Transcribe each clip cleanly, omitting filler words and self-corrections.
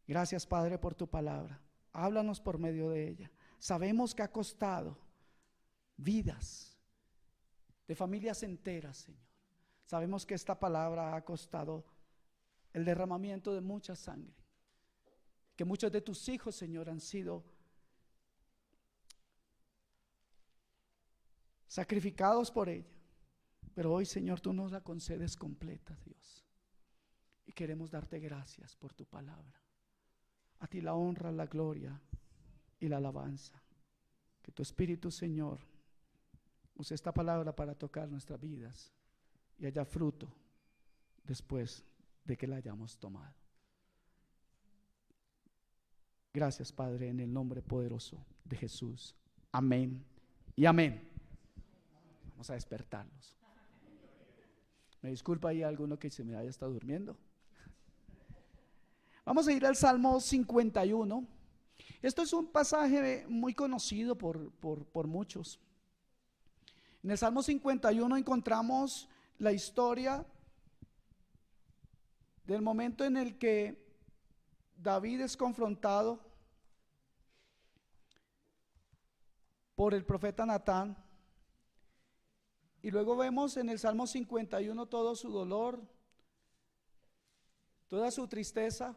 Gracias, Padre, por tu palabra. Háblanos por medio de ella. Sabemos que ha costado vidas de familias enteras, Señor. Sabemos que esta palabra ha costado el derramamiento de mucha sangre, que muchos de tus hijos, Señor, han sido sacrificados por ella. Pero hoy, Señor, tú nos la concedes completa, Dios. Y queremos darte gracias por tu palabra. A ti la honra, la gloria y la alabanza. Que tu Espíritu, Señor, use esta palabra para tocar nuestras vidas y haya fruto después de que la hayamos tomado. Gracias, Padre, en el nombre poderoso de Jesús. Amén y amén. Vamos a despertarlos. Me disculpa ahí alguno que se me haya estado durmiendo. Vamos a ir al Salmo 51. Esto es un pasaje muy conocido por muchos. En el Salmo 51 encontramos la historia del momento en el que David es confrontado por el profeta Natán. Y luego vemos en el Salmo 51 todo su dolor, toda su tristeza,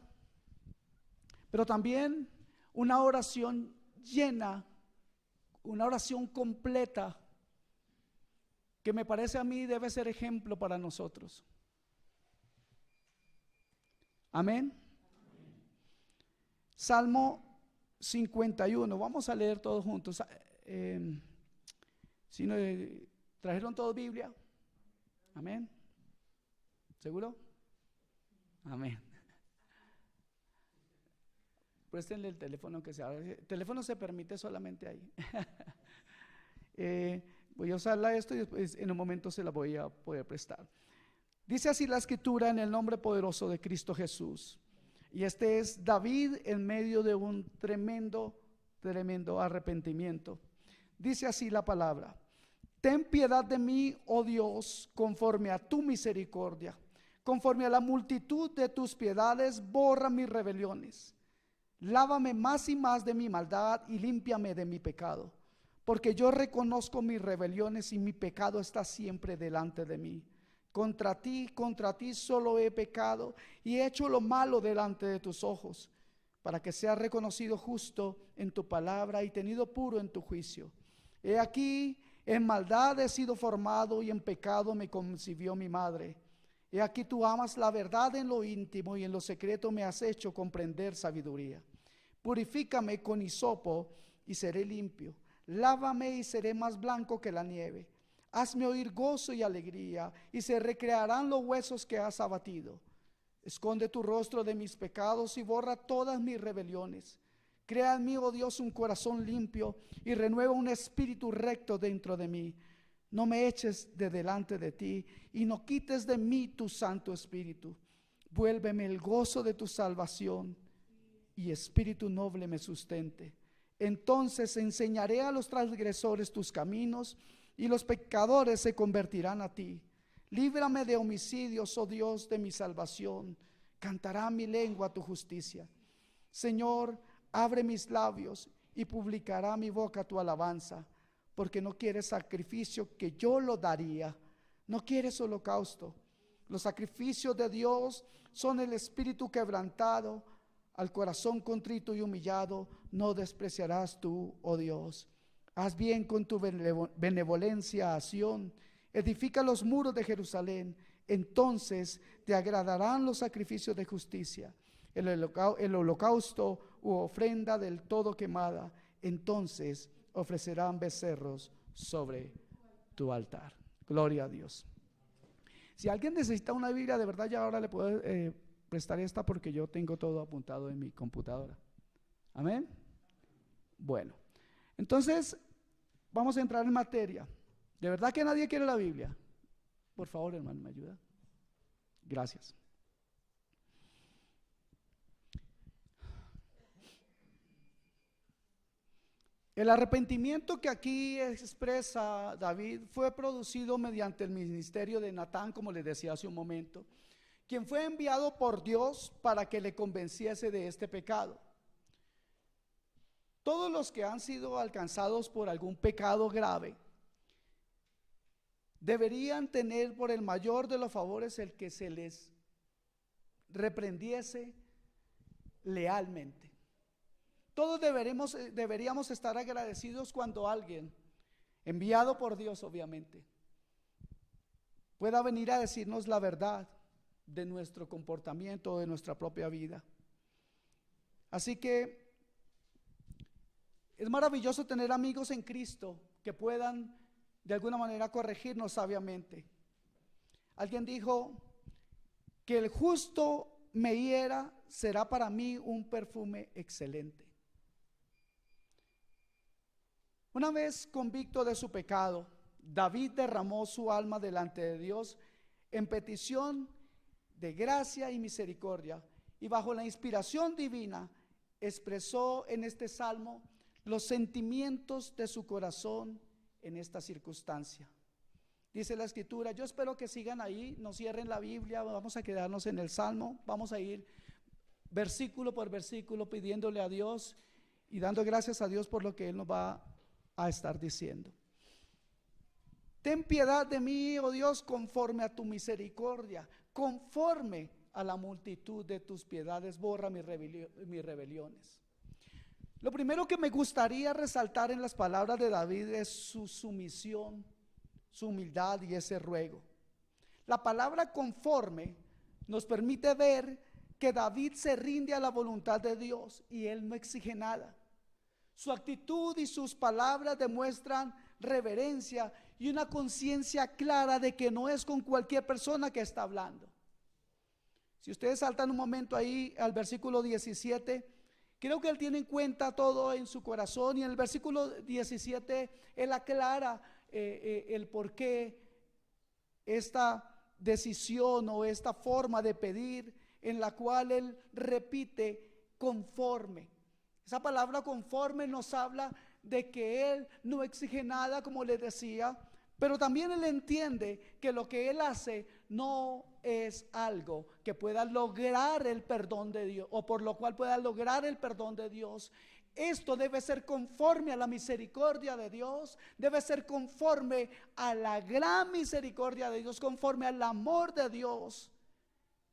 pero también una oración llena, una oración completa, que me parece a mí debe ser ejemplo para nosotros. Amén. Salmo 51, vamos a leer todos juntos. Si no, ¿trajeron todos Biblia? Amén. ¿Seguro? Amén. Préstenle el teléfono que sea. El teléfono se permite solamente ahí. Voy a usarla esto y después en un momento se la voy a poder prestar. Dice así la escritura en el nombre poderoso de Cristo Jesús. Y este es David en medio de un tremendo arrepentimiento. Dice así la palabra: ten piedad de mí, oh Dios, conforme a tu misericordia. Conforme a la multitud de tus piedades, borra mis rebeliones. Lávame más y más de mi maldad y límpiame de mi pecado. Porque yo reconozco mis rebeliones y mi pecado está siempre delante de mí. Contra ti solo he pecado y he hecho lo malo delante de tus ojos, para que sea reconocido justo en tu palabra y tenido puro en tu juicio. He aquí, en maldad he sido formado y en pecado me concibió mi madre. He aquí tú amas la verdad en lo íntimo y en lo secreto me has hecho comprender sabiduría. Purifícame con hisopo y seré limpio. Lávame y seré más blanco que la nieve. Hazme oír gozo y alegría, y se recrearán los huesos que has abatido. Esconde tu rostro de mis pecados y borra todas mis rebeliones. Crea en mí, oh Dios, un corazón limpio y renueva un espíritu recto dentro de mí. No me eches de delante de ti y no quites de mí tu Santo Espíritu. Vuélveme el gozo de tu salvación y espíritu noble me sustente. Entonces enseñaré a los transgresores tus caminos y los pecadores se convertirán a ti. Líbrame de homicidios, oh Dios de mi salvación. Cantará mi lengua tu justicia. Señor, abre mis labios y publicará mi boca tu alabanza. Porque no quieres sacrificio, que yo lo daría. No quieres holocausto. Los sacrificios de Dios son el espíritu quebrantado. Al corazón contrito y humillado no despreciarás tú, oh Dios. Haz bien con tu benevolencia a Sión. Edifica los muros de Jerusalén. Entonces te agradarán los sacrificios de justicia, el holocausto u ofrenda del todo quemada. Entonces ofrecerán becerros sobre tu altar. Gloria a Dios. Si alguien necesita una Biblia, de verdad ya ahora le puedo prestar esta, porque yo tengo todo apuntado en mi computadora. Amén. Bueno, entonces vamos a entrar en materia. ¿De verdad que nadie quiere la Biblia? Por favor, hermano, ¿me ayuda? Gracias. El arrepentimiento que aquí expresa David fue producido mediante el ministerio de Natán, como les decía hace un momento. quien fue enviado por Dios para que le convenciese de este pecado. Todos los que han sido alcanzados por algún pecado grave deberían tener por el mayor de los favores el que se les reprendiese lealmente. Todos deberíamos estar agradecidos cuando alguien, enviado por Dios obviamente, pueda venir a decirnos la verdad de nuestro comportamiento, de nuestra propia vida. Así que es maravilloso tener amigos en Cristo que puedan de alguna manera corregirnos sabiamente. Alguien dijo que el justo me hiera será para mí un perfume excelente. Una vez convicto de su pecado, David derramó su alma delante de Dios en petición de gracia y misericordia, y bajo la inspiración divina expresó en este salmo los sentimientos de su corazón en esta circunstancia. Dice la escritura, yo espero que sigan ahí, no cierren la Biblia, vamos a quedarnos en el salmo, vamos a ir versículo por versículo pidiéndole a Dios y dando gracias a Dios por lo que Él nos va a estar diciendo. Ten piedad de mí, oh Dios, conforme a tu misericordia, conforme a la multitud de tus piedades, borra mis rebeliones. Lo primero que me gustaría resaltar en las palabras de David es su sumisión, su humildad y ese ruego. La palabra conforme nos permite ver que David se rinde a la voluntad de Dios y él no exige nada. Su actitud y sus palabras demuestran reverencia y una conciencia clara de que no es con cualquier persona que está hablando. Si ustedes saltan un momento ahí al versículo 17, creo que él tiene en cuenta todo en su corazón, y en el versículo 17 él aclara el por qué esta decisión o esta forma de pedir, en la cual él repite conforme. Esa palabra conforme nos habla de que él no exige nada, como les decía, pero también él entiende que lo que él hace no es algo que pueda lograr el perdón de Dios, o por lo cual pueda lograr el perdón de Dios. Esto debe ser conforme a la misericordia de Dios, debe ser conforme a la gran misericordia de Dios, conforme al amor de Dios,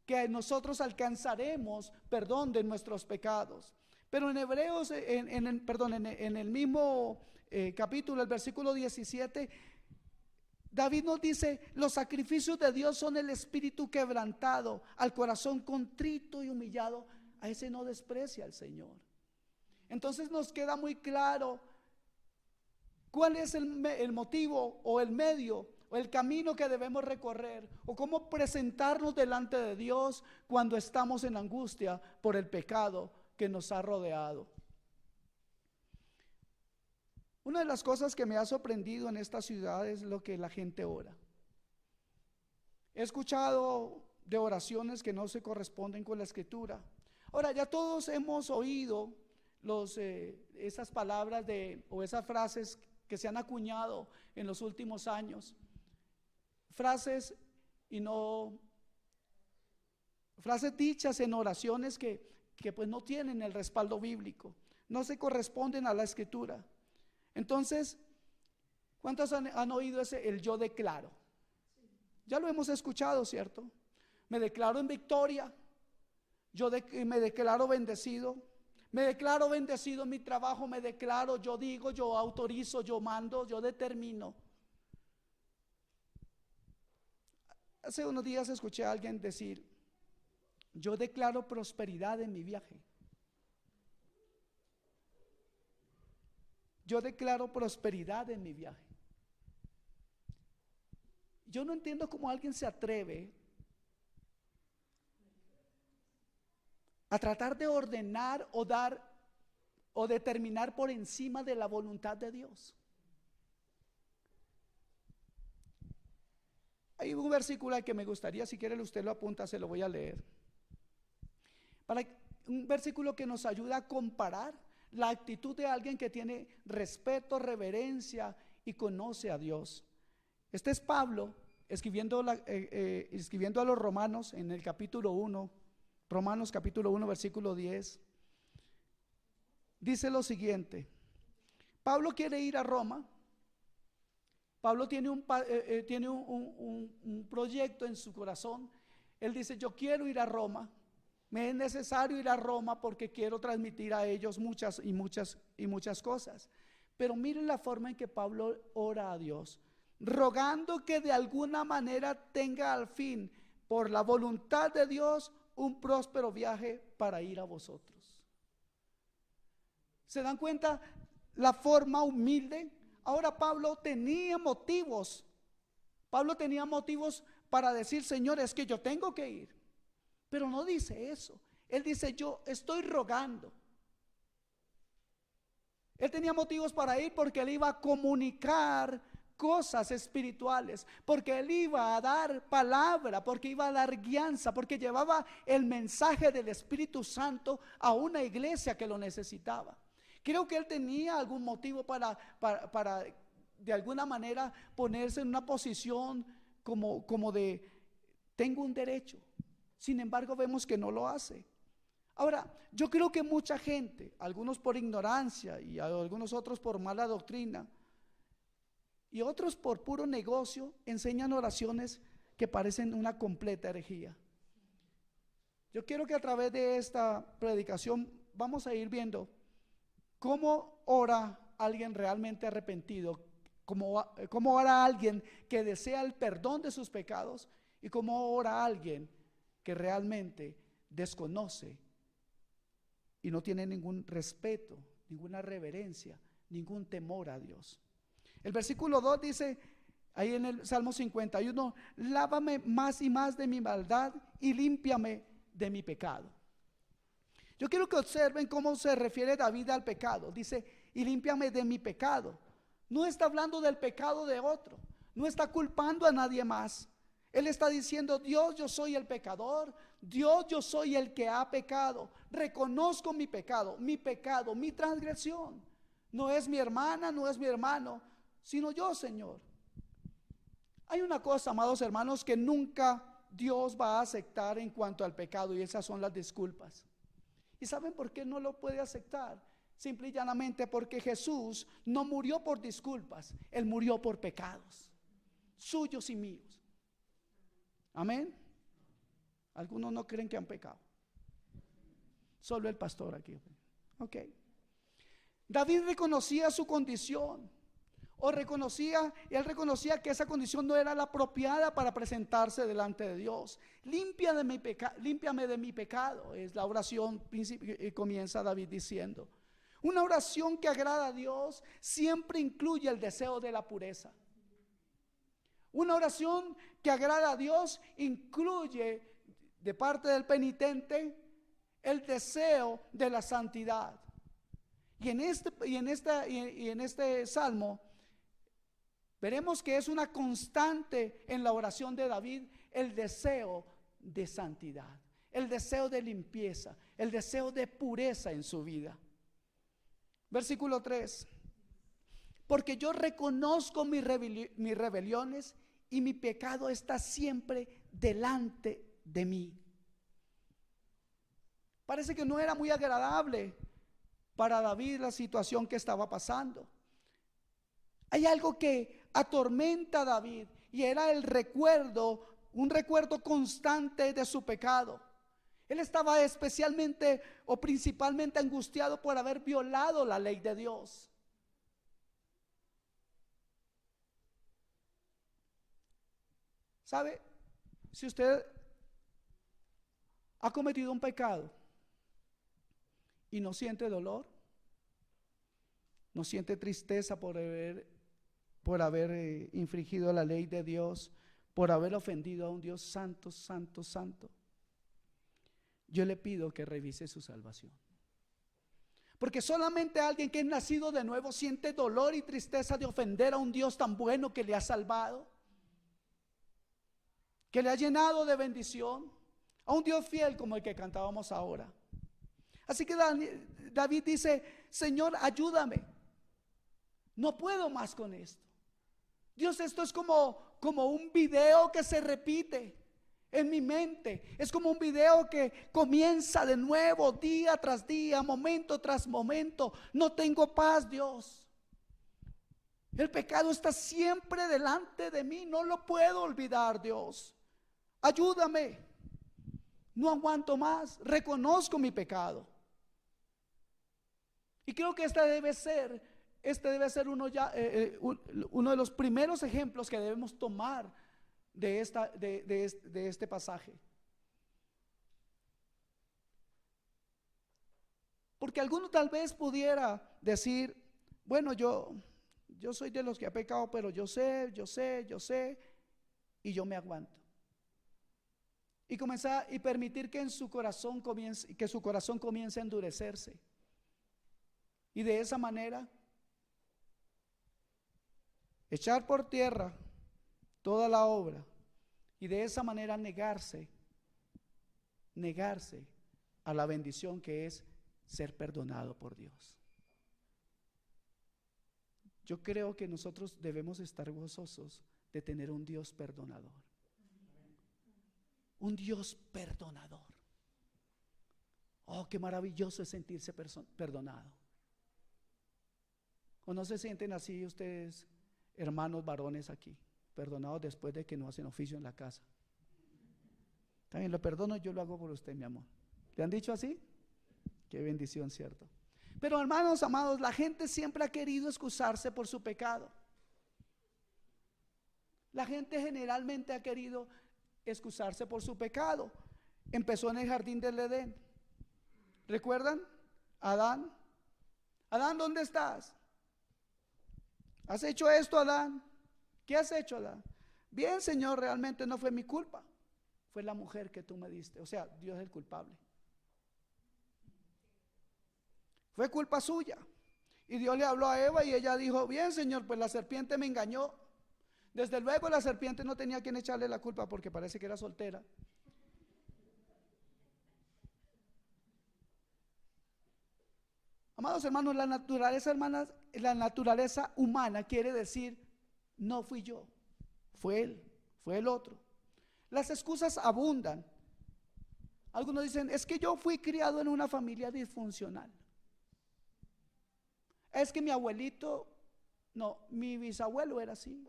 que nosotros alcanzaremos perdón de nuestros pecados. Pero en Hebreos, en el mismo capítulo, el versículo 17, David nos dice: los sacrificios de Dios son el espíritu quebrantado, al corazón contrito y humillado, a ese no desprecia el Señor. Entonces nos queda muy claro cuál es el motivo o el medio o el camino que debemos recorrer, o cómo presentarnos delante de Dios cuando estamos en angustia por el pecado que nos ha rodeado. Una de las cosas que me ha sorprendido en esta ciudad es lo que la gente ora. He escuchado de oraciones que no se corresponden con la escritura. Ahora, ya todos hemos oído esas palabras o esas frases que se han acuñado en los últimos años. Frases dichas en oraciones que pues no tienen el respaldo bíblico, no se corresponden a la escritura. Entonces, ¿cuántos han oído el yo declaro? Ya lo hemos escuchado, ¿cierto? Me declaro en victoria, me declaro bendecido, en mi trabajo, me declaro, yo digo, yo autorizo, yo mando, yo determino. Hace unos días escuché a alguien decir: yo declaro prosperidad en mi viaje. Yo declaro prosperidad en mi viaje. Yo no entiendo cómo alguien se atreve a tratar de ordenar o dar o determinar por encima de la voluntad de Dios. Hay un versículo que me gustaría, si quiere usted lo apunta, se lo voy a leer. Un versículo que nos ayuda a comparar la actitud de alguien que tiene respeto, reverencia y conoce a Dios. Este es Pablo escribiendo a los romanos en el capítulo 1, Romanos capítulo 1, versículo 10, dice lo siguiente. Pablo quiere ir a Roma. Pablo tiene un proyecto en su corazón. Él dice: yo quiero ir a Roma, me es necesario ir a Roma porque quiero transmitir a ellos muchas cosas. Pero miren la forma en que Pablo ora a Dios, rogando que de alguna manera tenga al fin, por la voluntad de Dios, un próspero viaje para ir a vosotros. ¿Se dan cuenta la forma humilde? Ahora Pablo tenía motivos para decir: Señor, es que yo tengo que ir. Pero no dice eso. Él dice: yo estoy rogando. Él tenía motivos para ir porque él iba a comunicar cosas espirituales, porque él iba a dar palabra, porque iba a dar guianza, porque llevaba el mensaje del Espíritu Santo a una iglesia que lo necesitaba. Creo que él tenía algún motivo para de alguna manera ponerse en una posición como de: tengo un derecho. Sin embargo, vemos que no lo hace. Ahora, yo creo que mucha gente, algunos por ignorancia y algunos otros por mala doctrina y otros por puro negocio, enseñan oraciones que parecen una completa herejía. Yo quiero que a través de esta predicación vamos a ir viendo cómo ora alguien realmente arrepentido, cómo ora alguien que desea el perdón de sus pecados, y cómo ora alguien que realmente desconoce y no tiene ningún respeto, ninguna reverencia, ningún temor a Dios. El versículo 2 dice ahí en el Salmo 51: lávame más y más de mi maldad y límpiame de mi pecado. Yo quiero que observen cómo se refiere David al pecado. Dice: y límpiame de mi pecado. No está hablando del pecado de otro, no está culpando a nadie más. Él está diciendo: Dios, yo soy el pecador. Dios, yo soy el que ha pecado. Reconozco mi pecado, mi transgresión. No es mi hermana, no es mi hermano, sino yo, Señor. Hay una cosa, amados hermanos, que nunca Dios va a aceptar en cuanto al pecado, y esas son las disculpas. ¿Y saben por qué no lo puede aceptar? Simple y llanamente porque Jesús no murió por disculpas, Él murió por pecados, suyos y míos. Amén. Algunos no creen que han pecado, solo el pastor aquí. Ok. David reconocía su condición, él reconocía que esa condición no era la apropiada para presentarse delante de Dios. Límpiame de mi pecado, es la oración que comienza David diciendo. Una oración que agrada a Dios siempre incluye el deseo de la pureza. Una oración que agrada a Dios incluye de parte del penitente el deseo de la santidad. Y en este salmo veremos que es una constante en la oración de David el deseo de santidad, el deseo de limpieza, el deseo de pureza en su vida. Versículo 3: porque yo reconozco mis rebeliones y mi pecado está siempre delante de mí. Parece que no era muy agradable para David la situación que estaba pasando. Hay algo que atormenta a David, y era un recuerdo constante de su pecado. Él estaba especialmente o principalmente angustiado por haber violado la ley de Dios. ¿Sabe? Si usted ha cometido un pecado y no siente dolor, no siente tristeza por haber infringido la ley de Dios, por haber ofendido a un Dios santo, santo, santo, yo le pido que revise su salvación. Porque solamente alguien que es nacido de nuevo siente dolor y tristeza de ofender a un Dios tan bueno que le ha salvado, que le ha llenado de bendición, a un Dios fiel como el que cantábamos ahora. Así que David dice: Señor, ayúdame, no puedo más con esto. Dios, esto es como como un video que se repite en mi mente. Es como un video que comienza de nuevo día tras día, momento tras momento. No tengo paz, Dios. El pecado está siempre delante de mí, no lo puedo olvidar, Dios. Ayúdame. No aguanto más, reconozco mi pecado. Y creo que este debe ser uno de los primeros ejemplos que debemos tomar de este pasaje. Porque alguno tal vez pudiera decir, bueno, yo soy de los que ha pecado, pero yo sé, y yo me aguanto. Y comenzar y permitir que su corazón comience a endurecerse. Y de esa manera echar por tierra toda la obra, y de esa manera negarse a la bendición que es ser perdonado por Dios. Yo creo que nosotros debemos estar gozosos de tener un Dios perdonador. Un Dios perdonador. Oh, qué maravilloso es sentirse perdonado. ¿O no se sienten así ustedes, hermanos varones aquí, perdonados después de que no hacen oficio en la casa? También lo perdono, yo lo hago por usted, mi amor. ¿Le han dicho así? Qué bendición, ¿cierto? Pero hermanos amados, la gente siempre ha querido excusarse por su pecado. La gente generalmente ha querido excusarse por su pecado. Empezó en el jardín del Edén. ¿Recuerdan? Adán, ¿dónde estás? ¿Has hecho esto, Adán? ¿Qué has hecho, Adán? Bien, Señor, realmente no fue mi culpa. Fue la mujer que tú me diste. O sea, Dios es el culpable. Fue culpa suya. Y Dios le habló a Eva y ella dijo, bien, Señor, pues la serpiente me engañó. Desde luego la serpiente no tenía a quien echarle la culpa porque parece que era soltera. Amados hermanos, la naturaleza humana quiere decir, no fui yo, fue él, fue el otro. Las excusas abundan. Algunos dicen, es que yo fui criado en una familia disfuncional. Es que mi abuelito, no, mi bisabuelo era así,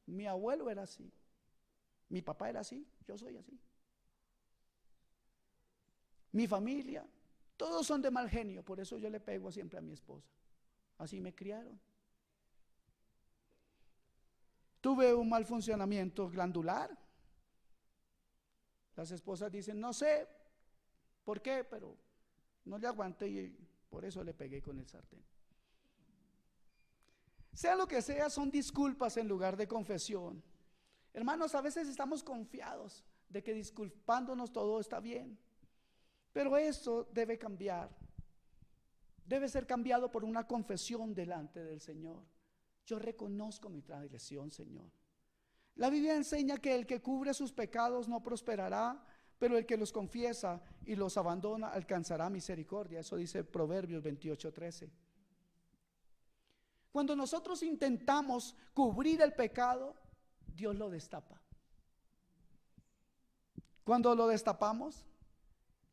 mi abuelo era así, mi papá era así, yo soy así. Mi familia, todos son de mal genio, por eso yo le pego siempre a mi esposa. Así me criaron. Tuve un mal funcionamiento glandular. Las esposas dicen, no sé por qué, pero no le aguanté y por eso le pegué con el sartén. Sea lo que sea, son disculpas en lugar de confesión. Hermanos, a veces estamos confiados de que disculpándonos todo está bien, pero esto debe cambiar. Debe ser cambiado por una confesión delante del Señor. Yo reconozco mi transgresión, Señor. La Biblia enseña que el que cubre sus pecados no prosperará, pero el que los confiesa y los abandona alcanzará misericordia. Eso dice Proverbios 28:13. Cuando nosotros intentamos cubrir el pecado, Dios lo destapa. Cuando lo destapamos,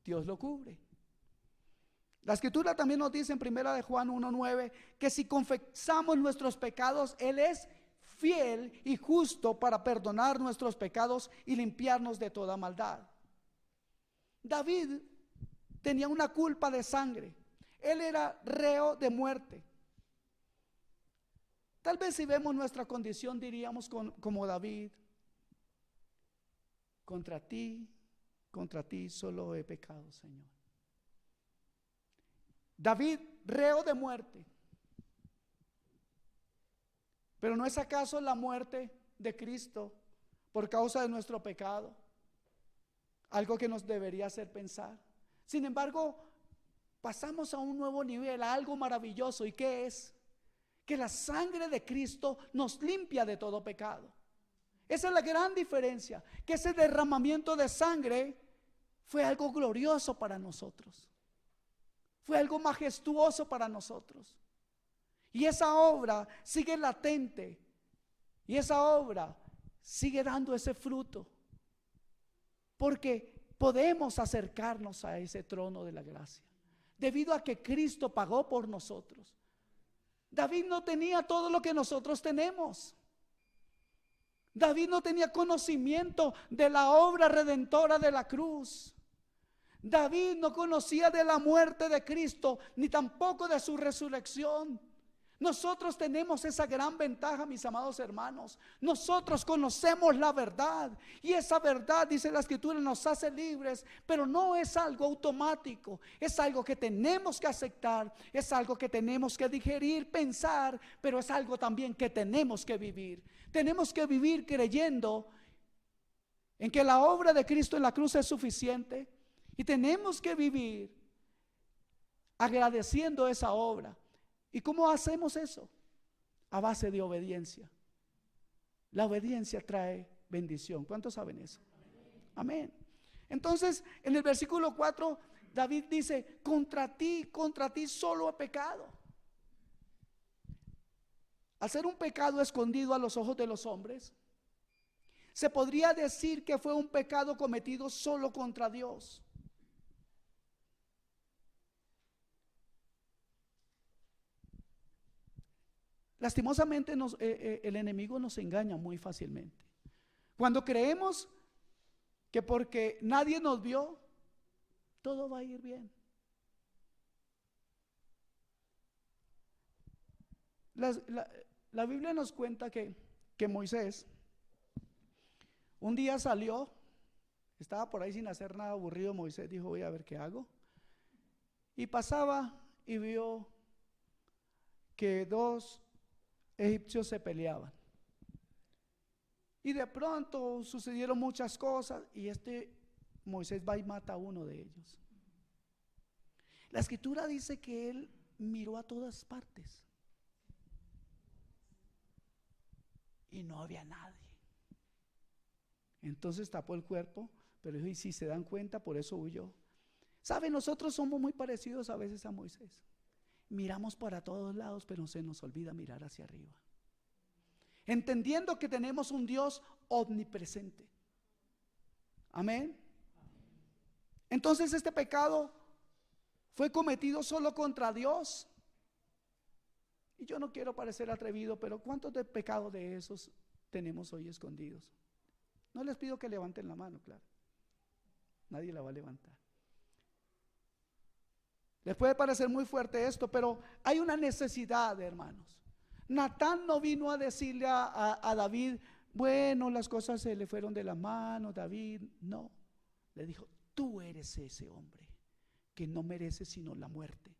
Dios lo cubre. La escritura también nos dice en 1 Juan 1:9 que si confesamos nuestros pecados, Él es fiel y justo para perdonar nuestros pecados y limpiarnos de toda maldad. David tenía una culpa de sangre. Él era reo de muerte. Tal vez si vemos nuestra condición diríamos como David, contra ti solo he pecado, Señor. David, reo de muerte. Pero ¿no es acaso la muerte de Cristo por causa de nuestro pecado algo que nos debería hacer pensar? Sin embargo, pasamos a un nuevo nivel, a algo maravilloso. ¿Y qué es? Que la sangre de Cristo nos limpia de todo pecado. Esa es la gran diferencia, que ese derramamiento de sangre fue algo glorioso para nosotros, fue algo majestuoso para nosotros. Y esa obra sigue latente, y esa obra sigue dando ese fruto, porque podemos acercarnos a ese trono de la gracia, debido a que Cristo pagó por nosotros. David no tenía todo lo que nosotros tenemos. David no tenía conocimiento de la obra redentora de la cruz. David no conocía de la muerte de Cristo, ni tampoco de su resurrección. Nosotros tenemos esa gran ventaja, mis amados hermanos. Nosotros conocemos la verdad, y esa verdad, dice la Escritura, nos hace libres. Pero no es algo automático, es algo que tenemos que aceptar, es algo que tenemos que digerir, pensar, pero es algo también que tenemos que vivir. Tenemos que vivir creyendo en que la obra de Cristo en la cruz es suficiente, y tenemos que vivir agradeciendo esa obra. ¿Y cómo hacemos eso? A base de obediencia. La obediencia trae bendición. ¿Cuántos saben eso? Amén. Entonces, en el versículo 4, David dice: contra ti solo he pecado. Al ser un pecado escondido a los ojos de los hombres, se podría decir que fue un pecado cometido solo contra Dios. Lastimosamente el enemigo nos engaña muy fácilmente. Cuando creemos que porque nadie nos vio, todo va a ir bien. La Biblia nos cuenta que Moisés un día salió, estaba por ahí sin hacer nada, aburrido. Moisés dijo: voy a ver qué hago. Y pasaba y vio que dos egipcios se peleaban, y de pronto sucedieron muchas cosas, y Moisés va y mata a uno de ellos. La Escritura dice que él miró a todas partes y no había nadie. Entonces tapó el cuerpo, pero dijo: y si se dan cuenta, por eso huyó. ¿Sabe? Nosotros somos muy parecidos a veces a Moisés. Miramos para todos lados, pero se nos olvida mirar hacia arriba, entendiendo que tenemos un Dios omnipresente. Amén. Entonces este pecado fue cometido solo contra Dios. Y yo no quiero parecer atrevido, pero ¿cuántos de pecados de esos tenemos hoy escondidos? No les pido que levanten la mano, claro. Nadie la va a levantar. Les puede parecer muy fuerte esto, pero hay una necesidad, hermanos. Natán no vino a decirle a David: bueno, las cosas se le fueron de la mano, David. No, le dijo: tú eres ese hombre que no merece sino la muerte.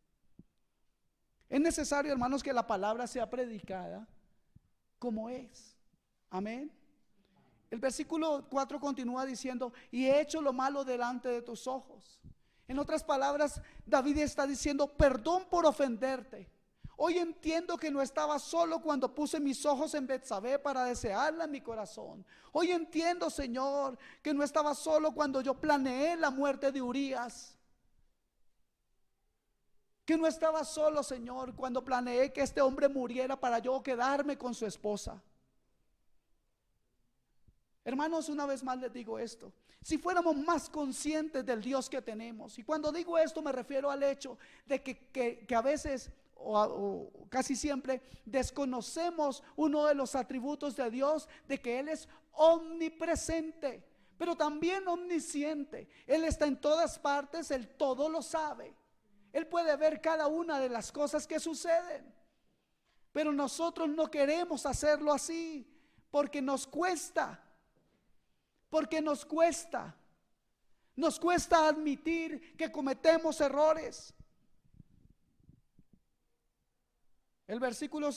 Es necesario, hermanos, que la palabra sea predicada como es. Amén. El versículo 4 continúa diciendo: y he hecho lo malo delante de tus ojos. En otras palabras, David está diciendo: perdón por ofenderte. Hoy entiendo que no estaba solo cuando puse mis ojos en Betsabé para desearla en mi corazón. Hoy entiendo, Señor, que no estaba solo cuando yo planeé la muerte de Urías. Que no estaba solo, Señor, cuando planeé que este hombre muriera para yo quedarme con su esposa. Hermanos, una vez más les digo esto: si fuéramos más conscientes del Dios que tenemos, y cuando digo esto me refiero al hecho de que a veces o casi siempre desconocemos uno de los atributos de Dios, de que Él es omnipresente, pero también omnisciente. Él está en todas partes, Él todo lo sabe, Él puede ver cada una de las cosas que suceden. Pero nosotros no queremos hacerlo así, porque nos cuesta. Porque nos cuesta admitir que cometemos errores. El versículo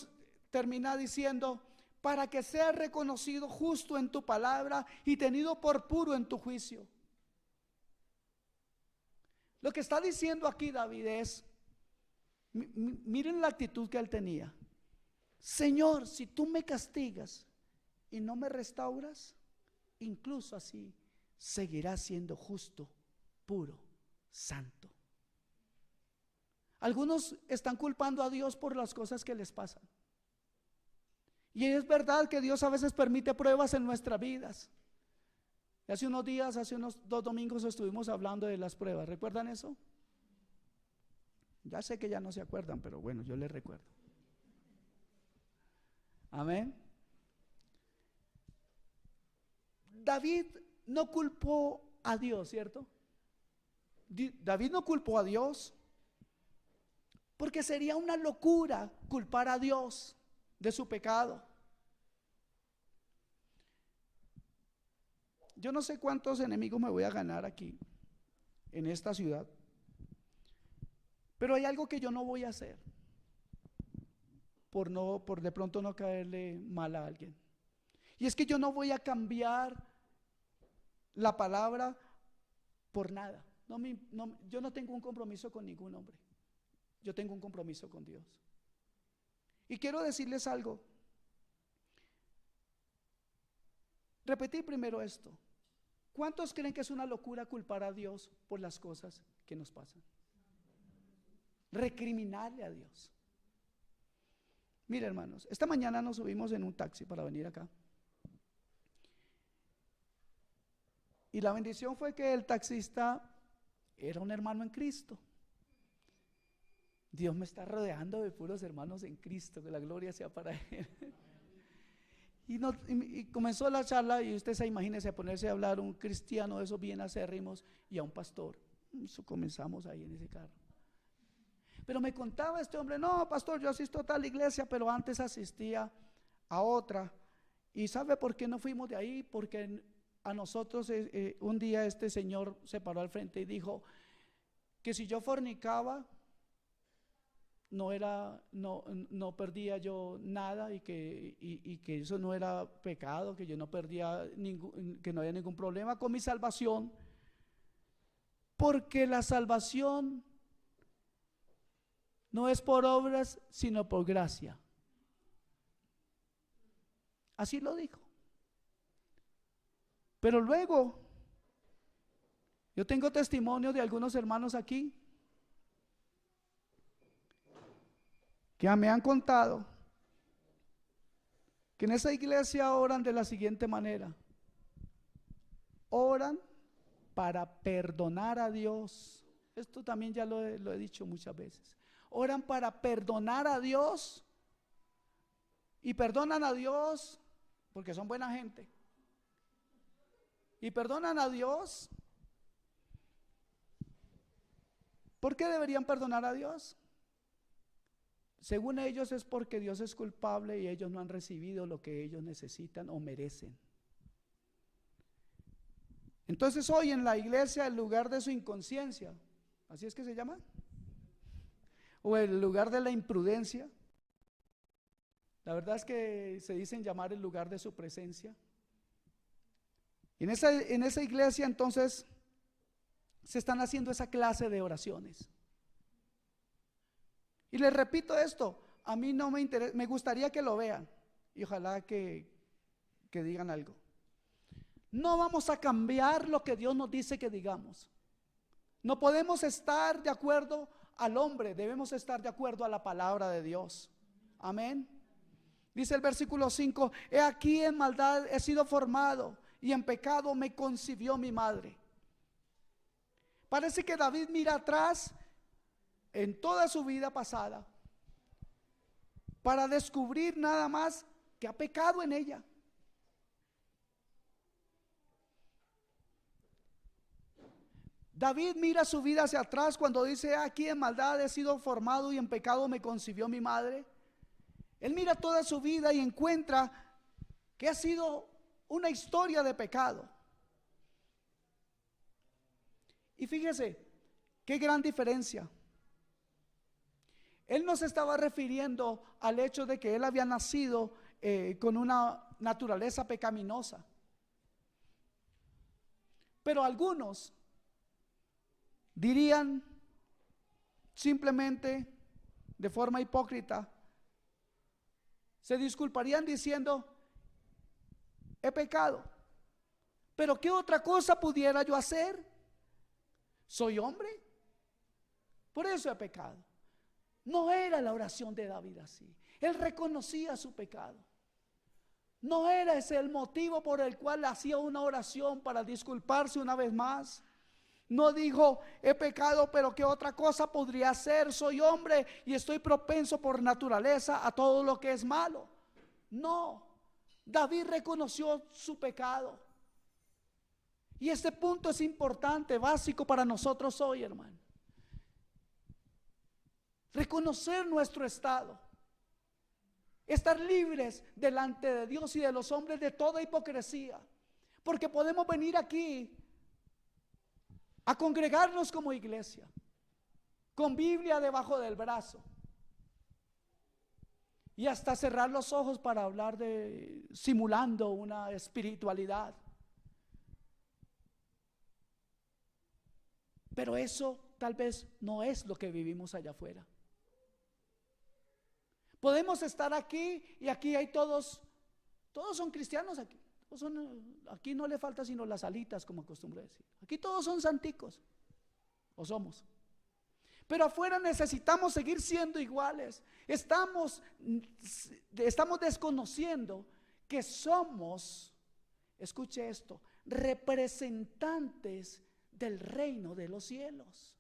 termina diciendo: para que sea reconocido justo en tu palabra y tenido por puro en tu juicio. Lo que está diciendo aquí David es, miren la actitud que él tenía: Señor, si tú me castigas y no me restauras, incluso así seguirá siendo justo, puro, santo. Algunos están culpando a Dios por las cosas que les pasan, Y es verdad que Dios a veces permite pruebas en nuestras vidas. Hace unos días, hace unos 2 domingos estuvimos hablando de las pruebas. ¿Recuerdan eso? Ya sé que ya no se acuerdan, pero bueno, yo les recuerdo. Amén. David no culpó a Dios, ¿cierto? David no culpó a Dios, porque sería una locura culpar a Dios de su pecado. Yo no sé cuántos enemigos me voy a ganar aquí, en esta ciudad, pero hay algo que yo no voy a hacer por de pronto no caerle mal a alguien. Y es que yo no voy a cambiar la palabra por nada. Yo no tengo un compromiso con ningún hombre. Yo tengo un compromiso con Dios. Y quiero decirles algo. Repetir primero esto. ¿Cuántos creen que es una locura culpar a Dios por las cosas que nos pasan? Recriminarle a Dios. Mira, hermanos, esta mañana nos subimos en un taxi para venir acá. Y la bendición fue que el taxista era un hermano en Cristo. Dios me está rodeando de puros hermanos en Cristo, que la gloria sea para Él. Y comenzó la charla y usted se imagínese a ponerse a hablar un cristiano de esos bien acérrimos y a un pastor. Eso comenzamos ahí en ese carro. Pero me contaba este hombre, no, pastor, yo asisto a tal iglesia, pero antes asistía a otra. ¿Y sabe por qué no fuimos de ahí? Porque a nosotros un día este señor se paró al frente y dijo que si yo fornicaba no perdía yo nada y que eso no era pecado, que yo no perdía que no había ningún problema con mi salvación, porque la salvación no es por obras sino por gracia. Así lo dijo. Pero luego yo tengo testimonio de algunos hermanos aquí que me han contado que en esa iglesia oran de la siguiente manera: oran para perdonar a Dios. Esto también ya lo he dicho muchas veces. Oran para perdonar a Dios y perdonan a Dios porque son buena gente. Y perdonan a Dios. ¿Por qué deberían perdonar a Dios? Según ellos es porque Dios es culpable y ellos no han recibido lo que ellos necesitan o merecen. Entonces hoy en la iglesia, el lugar de su inconsciencia, ¿así es que se llama? O el lugar de la imprudencia, la verdad es que se dicen llamar el lugar de su presencia. En esa iglesia entonces se están haciendo esa clase de oraciones. Y les repito esto, a mí no me interesa, me gustaría que lo vean y ojalá que digan algo. No vamos a cambiar lo que Dios nos dice que digamos. No podemos estar de acuerdo al hombre, debemos estar de acuerdo a la palabra de Dios. Amén. Dice el versículo 5: he aquí en maldad he sido formado y en pecado me concibió mi madre. Parece que David mira atrás en toda su vida pasada para descubrir nada más que ha pecado en ella. David mira su vida hacia atrás cuando dice: aquí en maldad he sido formado y en pecado me concibió mi madre. Él mira toda su vida y encuentra que ha sido una historia de pecado. Y fíjese qué gran diferencia. Él no se estaba refiriendo al hecho de que él había nacido con una naturaleza pecaminosa. Pero algunos dirían simplemente de forma hipócrita, se disculparían diciendo: he pecado, pero ¿qué otra cosa pudiera yo hacer? Soy hombre, por eso he pecado. No era la oración de David así. Él reconocía su pecado. No era ese el motivo por el cual hacía una oración para disculparse una vez más. No dijo, he pecado, pero ¿qué otra cosa podría hacer? Soy hombre y estoy propenso por naturaleza a todo lo que es malo. No, David reconoció su pecado. Y este punto es importante, básico para nosotros hoy, hermano. Reconocer nuestro estado. Estar libres delante de Dios y de los hombres de toda hipocresía. Porque podemos venir aquí a congregarnos como iglesia, con Biblia debajo del brazo, y hasta cerrar los ojos para hablar de simulando una espiritualidad. Pero eso tal vez no es lo que vivimos allá afuera. Podemos estar aquí y aquí hay todos son cristianos aquí. Aquí no le falta sino las alitas, como acostumbro decir. Aquí todos son santicos, o somos. Pero afuera necesitamos seguir siendo iguales. Estamos desconociendo que somos, escuche esto, representantes del reino de los cielos.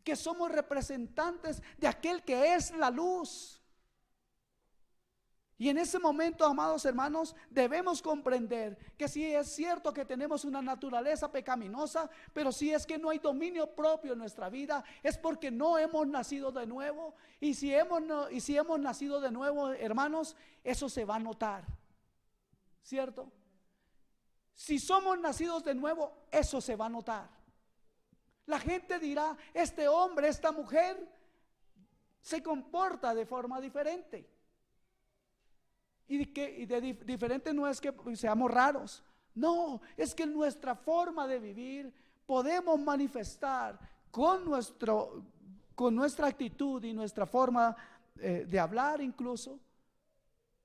Que somos representantes de aquel que es la luz. Y en ese momento, amados hermanos, debemos comprender que sí es cierto que tenemos una naturaleza pecaminosa, pero si es que no hay dominio propio en nuestra vida, es porque no hemos nacido de nuevo. Y si hemos nacido de nuevo, hermanos, eso se va a notar, ¿cierto? Si somos nacidos de nuevo, eso se va a notar. La gente dirá, este hombre, esta mujer se comporta de forma diferente. Y diferente no es que seamos raros, no, es que en nuestra forma de vivir podemos manifestar con nuestra actitud y nuestra forma de hablar incluso,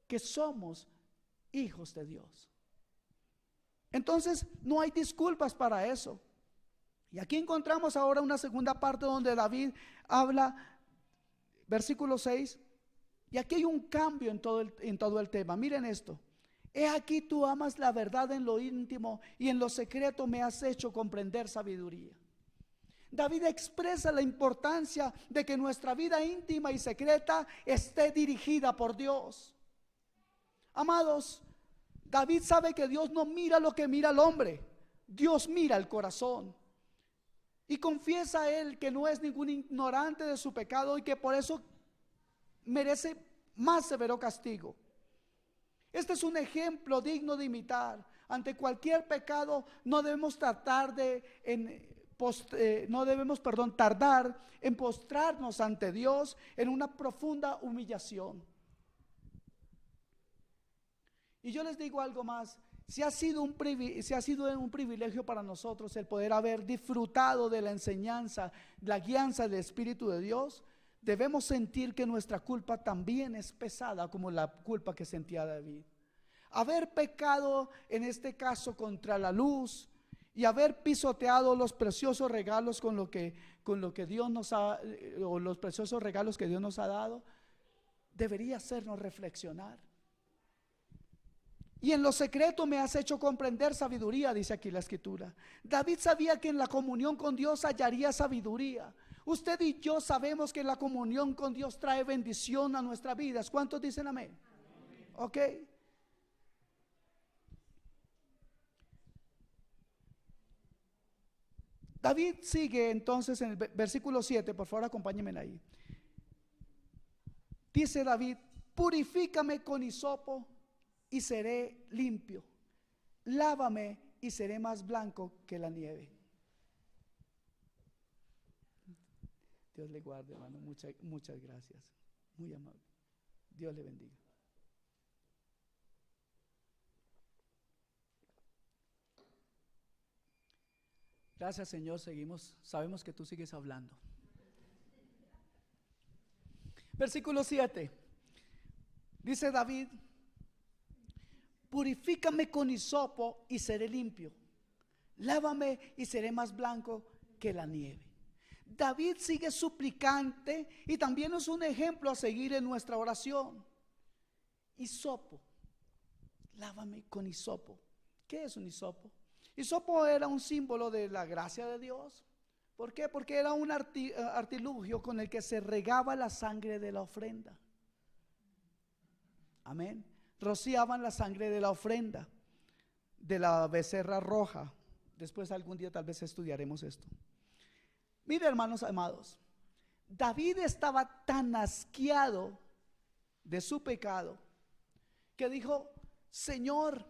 que somos hijos de Dios. Entonces no hay disculpas para eso. Y aquí encontramos ahora una segunda parte donde David habla, versículo 6. Y aquí hay un cambio en todo el tema. Miren esto. He aquí tú amas la verdad en lo íntimo y en lo secreto me has hecho comprender sabiduría. David expresa la importancia de que nuestra vida íntima y secreta esté dirigida por Dios. Amados, David sabe que Dios no mira lo que mira el hombre. Dios mira el corazón. Y confiesa a él que no es ningún ignorante de su pecado y que por eso merece más severo castigo. Este es un ejemplo digno de imitar. Ante cualquier pecado no debemos tardar en postrarnos ante Dios en una profunda humillación. Y yo les digo algo más. Si ha sido un privilegio para nosotros el poder haber disfrutado de la enseñanza, la guianza del Espíritu de Dios, debemos sentir que nuestra culpa también es pesada como la culpa que sentía David. Haber pecado en este caso contra la luz y haber pisoteado los preciosos regalos con lo que Dios nos ha, o los preciosos regalos que Dios nos ha dado, debería hacernos reflexionar. Y en lo secreto me has hecho comprender sabiduría, dice aquí la escritura. David sabía que en la comunión con Dios hallaría sabiduría. Usted y yo sabemos que la comunión con Dios trae bendición a nuestras vidas. ¿Cuántos dicen amén? Ok. David sigue entonces en el versículo 7, por favor acompáñenme ahí. Dice David, purifícame con hisopo y seré limpio. Lávame y seré más blanco que la nieve. Dios le guarde, hermano. Muchas gracias. Muy amable. Dios le bendiga. Gracias, Señor. Sabemos que tú sigues hablando. Versículo 7. Dice David, purifícame con hisopo y seré limpio. Lávame y seré más blanco que la nieve. David sigue suplicante y también es un ejemplo a seguir en nuestra oración. Hisopo. lávame con hisopo. ¿Qué es un hisopo? Hisopo era un símbolo de la gracia de Dios. ¿Por qué? Porque era un artilugio con el que se regaba la sangre de la ofrenda. Amén. Rociaban la sangre de la ofrenda, de la becerra roja. Después algún día tal vez estudiaremos esto. Mire, hermanos amados, David estaba tan asqueado de su pecado que dijo: Señor,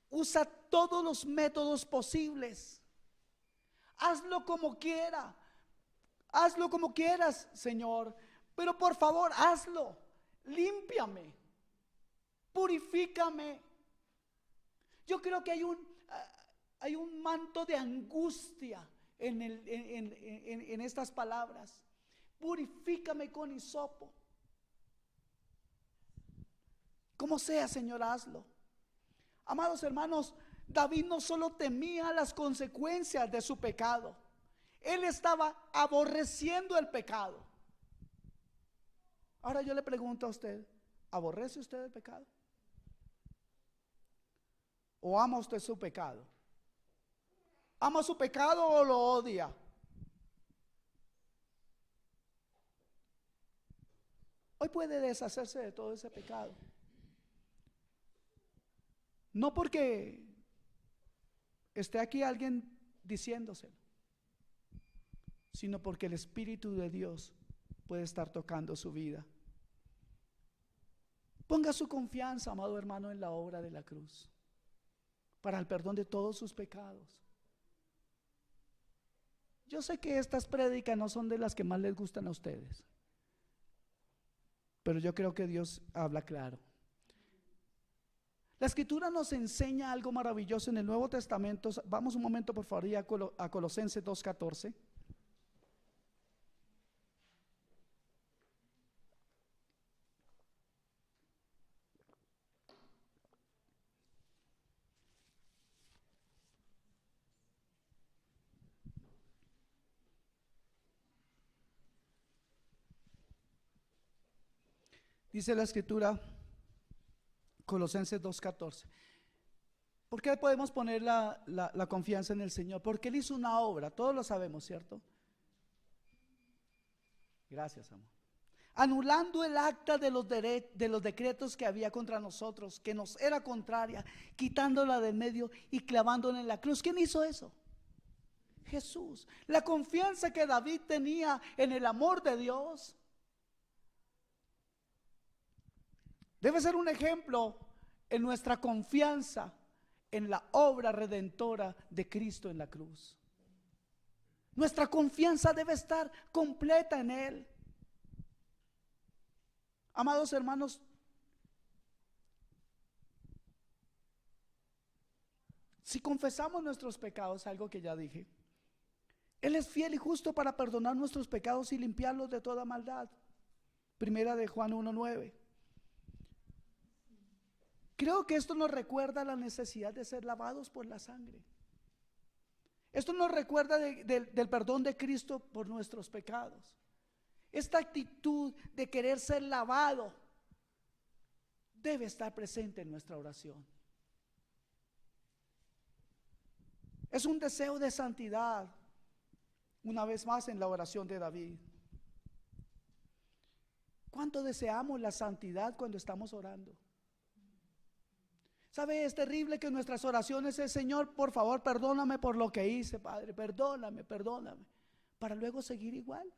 usa todos los métodos posibles, hazlo como quiera, hazlo como quieras, Señor, pero por favor hazlo, límpiame, purifícame. Yo creo que hay un manto de angustia en estas palabras. Purifícame con hisopo. Como sea, Señor, hazlo. Amados hermanos, David no solo temía las consecuencias de su pecado, él estaba aborreciendo el pecado. Ahora yo le pregunto a usted: ¿aborrece usted el pecado? ¿O ama usted su pecado? ¿Ama su pecado o lo odia? Hoy puede deshacerse de todo ese pecado. No porque esté aquí alguien diciéndoselo, sino porque el Espíritu de Dios puede estar tocando su vida. Ponga su confianza, amado hermano, en la obra de la cruz para el perdón de todos sus pecados. Yo sé que estas prédicas no son de las que más les gustan a ustedes, pero yo creo que Dios habla claro. La Escritura nos enseña algo maravilloso en el Nuevo Testamento. Vamos un momento por favor a Colosenses 2:14. Dice la Escritura, Colosenses 2:14. ¿Por qué podemos poner la confianza en el Señor? Porque Él hizo una obra, todos lo sabemos, ¿cierto? Gracias, amor. Anulando el acta de los decretos que había contra nosotros, que nos era contraria, quitándola del medio y clavándola en la cruz. ¿Quién hizo eso? Jesús. La confianza que David tenía en el amor de Dios debe ser un ejemplo en nuestra confianza en la obra redentora de Cristo en la cruz. Nuestra confianza debe estar completa en Él. Amados hermanos, si confesamos nuestros pecados, algo que ya dije, Él es fiel y justo para perdonar nuestros pecados y limpiarlos de toda maldad. Primera de Juan 1:9. Creo que esto nos recuerda la necesidad de ser lavados por la sangre. Esto nos recuerda del perdón de Cristo por nuestros pecados. Esta actitud de querer ser lavado debe estar presente en nuestra oración. Es un deseo de santidad, una vez más en la oración de David. ¿Cuánto deseamos la santidad cuando estamos orando? ¿Sabe? Es terrible que nuestras oraciones es: Señor, por favor, perdóname por lo que hice, Padre, perdóname, para luego seguir igual.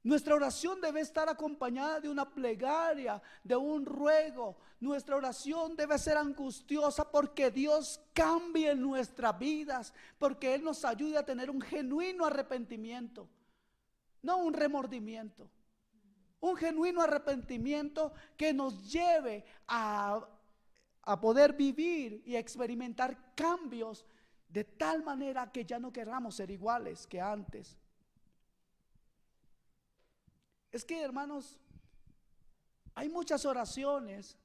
Nuestra oración debe estar acompañada de una plegaria, de un ruego. Nuestra oración debe ser angustiosa porque Dios cambie en nuestras vidas, porque Él nos ayude a tener un genuino arrepentimiento, no un remordimiento. Un genuino arrepentimiento que nos lleve a poder vivir y experimentar cambios de tal manera que ya no queramos ser iguales que antes. Es que, hermanos, hay muchas oraciones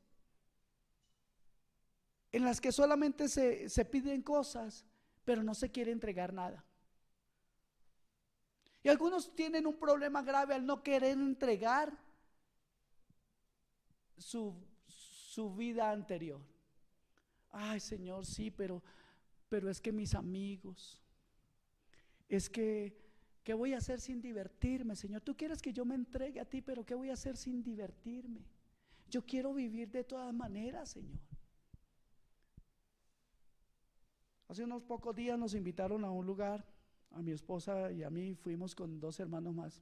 en las que solamente se piden cosas, pero no se quiere entregar nada. Y algunos tienen un problema grave al no querer entregar su su vida anterior. Ay, Señor, sí, pero es que mis amigos, es que ¿qué voy a hacer sin divertirme, Señor? Tú quieres que yo me entregue a ti, pero ¿qué voy a hacer sin divertirme? Yo quiero vivir de todas maneras, Señor. Hace unos pocos días nos invitaron a un lugar, a mi esposa y a mí, fuimos con 2 hermanos más.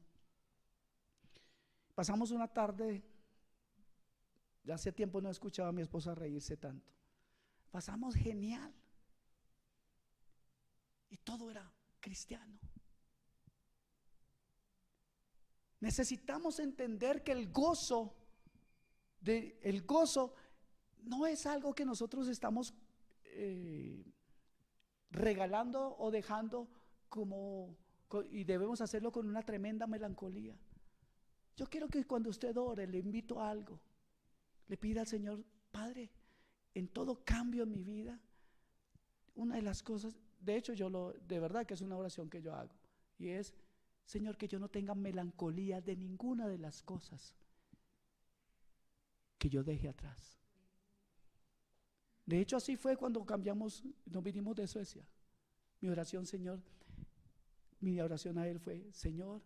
Pasamos una tarde, ya hace tiempo no escuchaba a mi esposa reírse tanto. Pasamos genial. Y todo era cristiano. Necesitamos entender que el gozo no es algo que nosotros estamos regalando o dejando y debemos hacerlo con una tremenda melancolía. Yo quiero que cuando usted ore, le invito a algo, le pida al Señor: Padre, en todo cambio en mi vida, una de las cosas, de hecho de verdad que es una oración que yo hago, y es: Señor, que yo no tenga melancolía de ninguna de las cosas que yo deje atrás. De hecho, así fue cuando nos vinimos de Suecia. Mi oración a Él fue: Señor,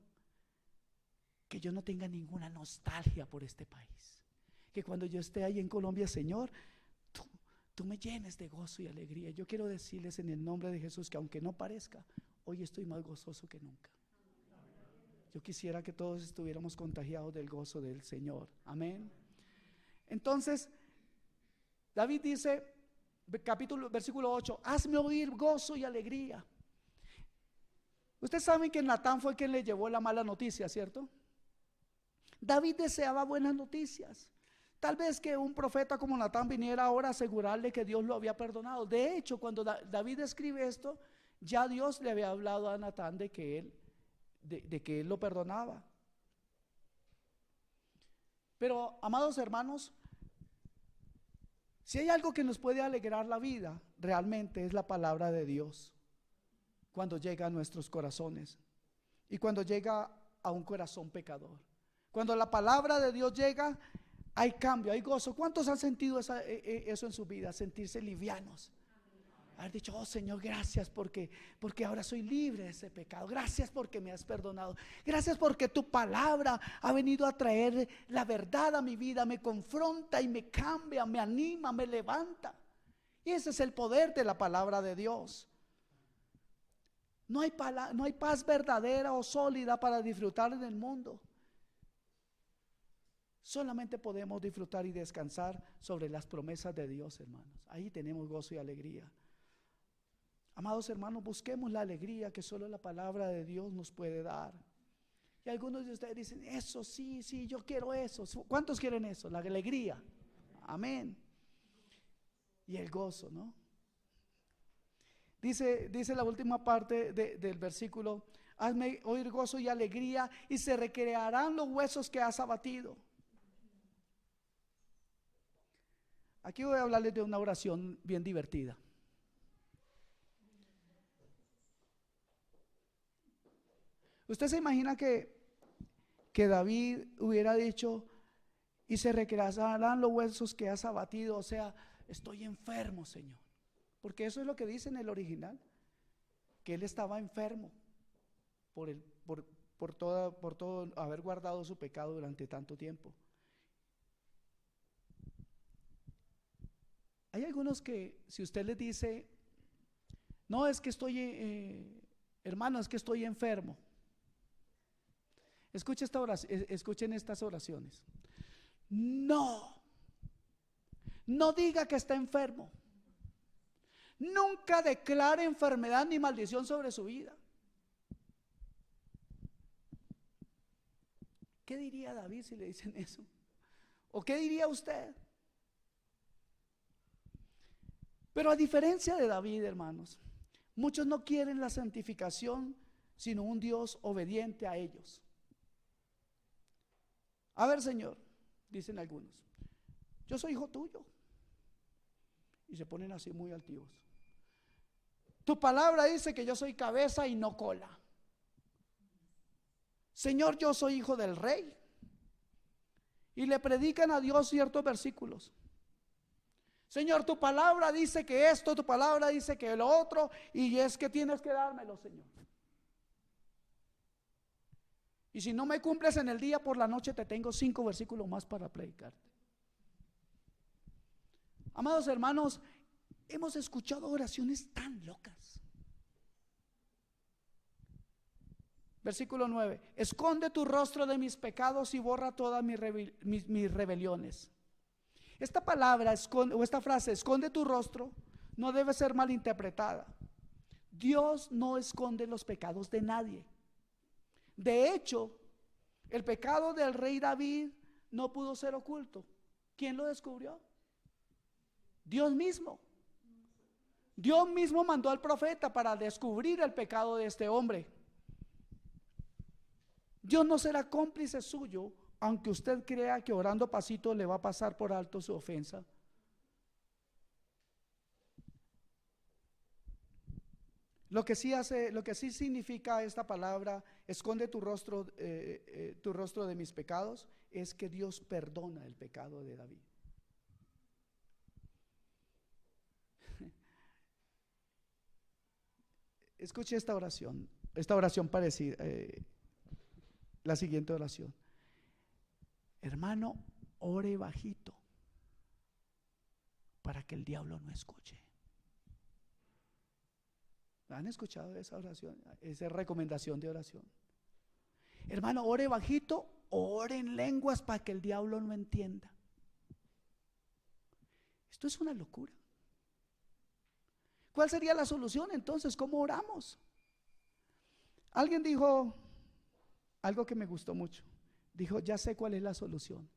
que yo no tenga ninguna nostalgia por este país. Que cuando yo esté ahí en Colombia, Señor, tú me llenes de gozo y alegría. Yo quiero decirles en el nombre de Jesús que aunque no parezca, hoy estoy más gozoso que nunca. Yo quisiera que todos estuviéramos contagiados del gozo del Señor. Amén. Entonces, David dice, versículo 8: hazme oír gozo y alegría. Ustedes saben que Natán fue quien le llevó la mala noticia, ¿cierto? David deseaba buenas noticias. Tal vez que un profeta como Natán viniera ahora a asegurarle que Dios lo había perdonado. De hecho, cuando David escribe esto, ya Dios le había hablado a Natán de que él lo perdonaba. Pero, amados hermanos, si hay algo que nos puede alegrar la vida, realmente es la palabra de Dios, cuando llega a nuestros corazones y cuando llega a un corazón pecador. Cuando la palabra de Dios llega, hay cambio, hay gozo. ¿Cuántos han sentido eso en su vida? Sentirse livianos. Haber dicho: oh Señor, gracias porque ahora soy libre de ese pecado. Gracias porque me has perdonado. Gracias porque tu palabra ha venido a traer la verdad a mi vida. Me confronta y me cambia, me anima, me levanta. Y ese es el poder de la palabra de Dios. No hay paz verdadera o sólida para disfrutar en el mundo. Solamente podemos disfrutar y descansar sobre las promesas de Dios, hermanos. Ahí tenemos gozo y alegría. Amados hermanos, busquemos la alegría que solo la palabra de Dios nos puede dar. Y algunos de ustedes dicen: eso sí, yo quiero eso. ¿Cuántos quieren eso? La alegría. Amén. Y el gozo, ¿no? Dice la última parte del versículo: hazme oír gozo y alegría, y se recrearán los huesos que has abatido. Aquí voy a hablarles de una oración bien divertida. ¿Usted se imagina que David hubiera dicho: y se recrearán los huesos que has abatido? O sea, estoy enfermo, Señor. Porque eso es lo que dice en el original, que él estaba enfermo por todo haber guardado su pecado durante tanto tiempo. Hay algunos que, si usted les dice: no, es que estoy, hermano, es que estoy enfermo. Escuchen estas oraciones. No diga que está enfermo. Nunca declare enfermedad ni maldición sobre su vida. ¿Qué diría David si le dicen eso? ¿O qué diría usted? Pero a diferencia de David, hermanos, muchos no quieren la santificación, sino un Dios obediente a ellos. A ver, Señor, dicen algunos, yo soy hijo tuyo. Y se ponen así muy altivos. Tu palabra dice que yo soy cabeza y no cola. Señor, yo soy hijo del rey. Y le predican a Dios ciertos versículos. Señor, tu palabra dice que esto, tu palabra dice que lo otro, y es que tienes que dármelo, Señor. Y si no me cumples en el día, por la noche te tengo 5 versículos más para predicarte. Amados hermanos, hemos escuchado oraciones tan locas. Versículo 9: esconde tu rostro de mis pecados y borra todas mis rebeliones. Esta palabra, o esta frase, esconde tu rostro, no debe ser malinterpretada. Dios no esconde los pecados de nadie. De hecho, el pecado del rey David no pudo ser oculto. ¿Quién lo descubrió? Dios mismo. Dios mismo mandó al profeta para descubrir el pecado de este hombre. Dios no será cómplice suyo, aunque usted crea que orando pasito le va a pasar por alto su ofensa. Lo que sí significa esta palabra, esconde tu rostro de mis pecados, es que Dios perdona el pecado de David. Escuche esta oración parecida, la siguiente oración. Hermano, ore bajito para que el diablo no escuche. ¿Han escuchado esa oración? Esa recomendación de oración. Hermano, ore bajito, ore en lenguas para que el diablo no entienda. Esto es una locura. ¿Cuál sería la solución entonces? ¿Cómo oramos? Alguien dijo algo que me gustó mucho. Dijo, ya sé cuál es la solución.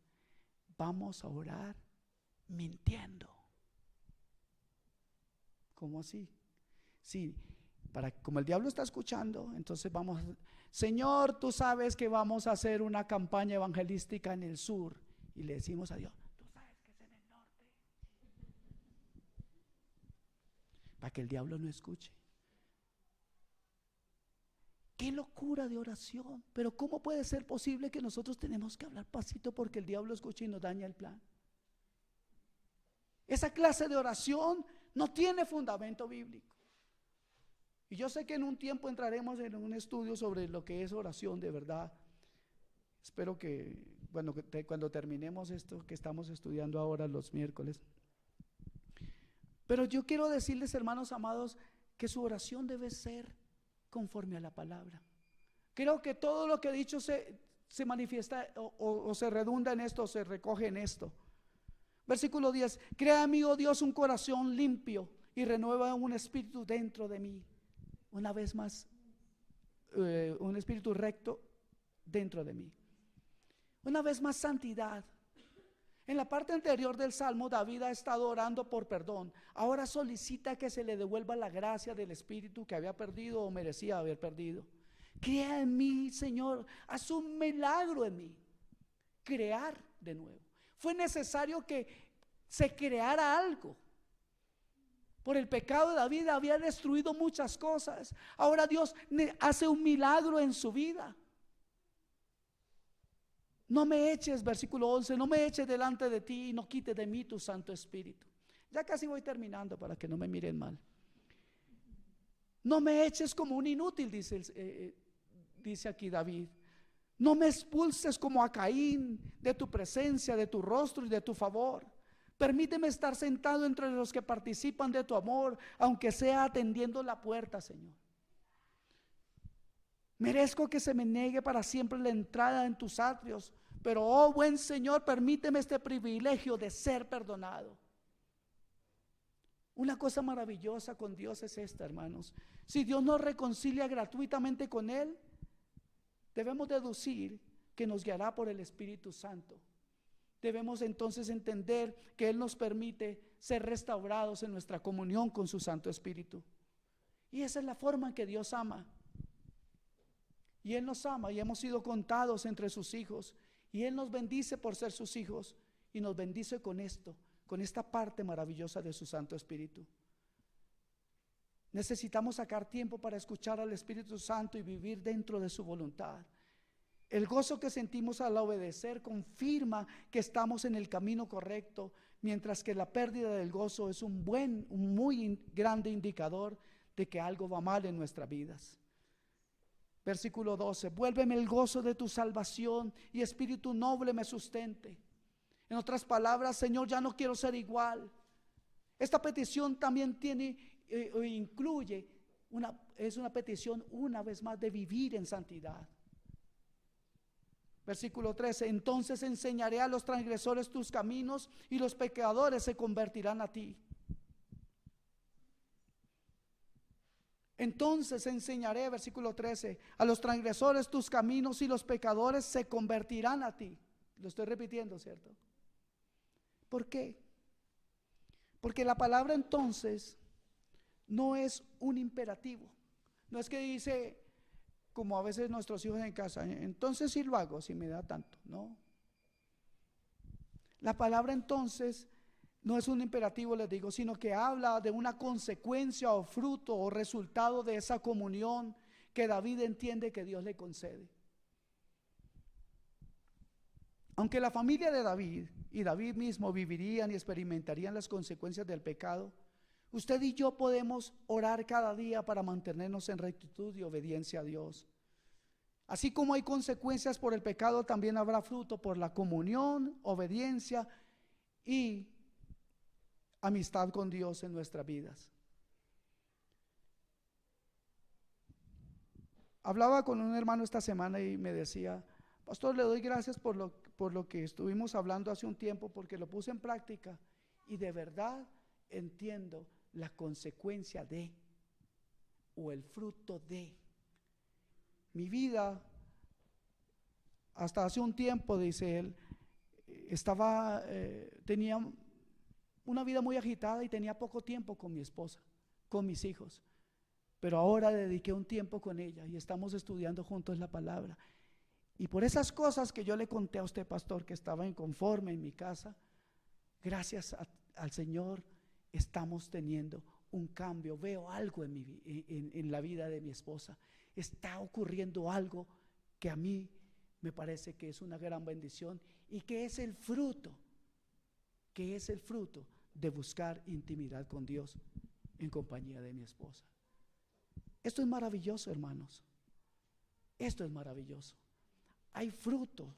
Vamos a orar mintiendo. ¿Cómo así? Sí, como el diablo está escuchando, entonces vamos, Señor, tú sabes que vamos a hacer una campaña evangelística en el sur, y le decimos a Dios, tú sabes que es en el norte, para que el diablo no escuche. Qué locura de oración. Pero ¿cómo puede ser posible que nosotros tenemos que hablar pasito porque el diablo escuche y nos daña el plan? Esa clase de oración no tiene fundamento bíblico. Y yo sé que en un tiempo entraremos en un estudio sobre lo que es oración de verdad. Espero que cuando terminemos esto que estamos estudiando ahora los miércoles. Pero yo quiero decirles, hermanos amados, que su oración debe ser conforme a la palabra. Creo que todo lo que he dicho se manifiesta o se redunda en esto, o se recoge en esto. Versículo 10: crea en mí, oh Dios, un corazón limpio y renueva un espíritu dentro de mí. Una vez más, un espíritu recto dentro de mí. Una vez más, santidad. En la parte anterior del Salmo, David ha estado orando por perdón. Ahora solicita que se le devuelva la gracia del espíritu que había perdido o merecía haber perdido. Crea en mí, Señor, haz un milagro en mí. Crear de nuevo. Fue necesario que se creara algo. Por el pecado de David había destruido muchas cosas. Ahora Dios hace un milagro en su vida. No me eches, versículo 11, no me eches delante de ti y no quites de mí tu Santo Espíritu. Ya casi voy terminando para que no me miren mal. No me eches como un inútil, dice aquí David. No me expulses como a Caín de tu presencia, de tu rostro y de tu favor. Permíteme estar sentado entre los que participan de tu amor, aunque sea atendiendo la puerta, Señor. Merezco que se me niegue para siempre la entrada en tus atrios, pero oh buen Señor, permíteme este privilegio de ser perdonado. Una cosa maravillosa con Dios es esta, hermanos. Si Dios nos reconcilia gratuitamente con Él, debemos deducir que nos guiará por el Espíritu Santo. Debemos entonces entender que Él nos permite ser restaurados en nuestra comunión con su Santo Espíritu. Y esa es la forma en que Dios ama. Y Él nos ama y hemos sido contados entre sus hijos. Y Él nos bendice por ser sus hijos. Y nos bendice con esto, con esta parte maravillosa de su Santo Espíritu. Necesitamos sacar tiempo para escuchar al Espíritu Santo y vivir dentro de su voluntad. El gozo que sentimos al obedecer confirma que estamos en el camino correcto, mientras que la pérdida del gozo es un muy grande indicador de que algo va mal en nuestras vidas. Versículo 12: vuélveme el gozo de tu salvación y espíritu noble me sustente. En otras palabras, Señor, ya no quiero ser igual. Esta petición también incluye es una petición una vez más de vivir en santidad. Versículo 13: entonces enseñaré a los transgresores tus caminos y los pecadores se convertirán a ti. Entonces enseñaré, versículo 13, a los transgresores tus caminos y los pecadores se convertirán a ti. Lo estoy repitiendo, ¿cierto? ¿Por qué? Porque la palabra entonces no es un imperativo. No es que dice, como a veces nuestros hijos en casa, entonces sí lo hago, si me da tanto. No. La palabra entonces no es un imperativo, les digo, sino que habla de una consecuencia o fruto o resultado de esa comunión que David entiende que Dios le concede. Aunque la familia de David y David mismo vivirían y experimentarían las consecuencias del pecado, usted y yo podemos orar cada día para mantenernos en rectitud y obediencia a Dios. Así como hay consecuencias por el pecado, también habrá fruto por la comunión, obediencia y amistad con Dios en nuestras vidas. Hablaba con un hermano esta semana y me decía: pastor, le doy gracias por lo que estuvimos hablando hace un tiempo, porque lo puse en práctica y de verdad entiendo la consecuencia de, o el fruto de mi vida. Hasta hace un tiempo, dice él, tenía una vida muy agitada y tenía poco tiempo con mi esposa, con mis hijos, pero ahora dediqué un tiempo con ella y estamos estudiando juntos la palabra. Y por esas cosas que yo le conté a usted, pastor, que estaba inconforme en mi casa, gracias al Señor estamos teniendo un cambio. Veo algo en la vida de mi esposa. Está ocurriendo algo que a mí me parece que es una gran bendición y que es el fruto de buscar intimidad con Dios en compañía de mi esposa. Esto es maravilloso, hermanos. Esto es maravilloso. Hay fruto,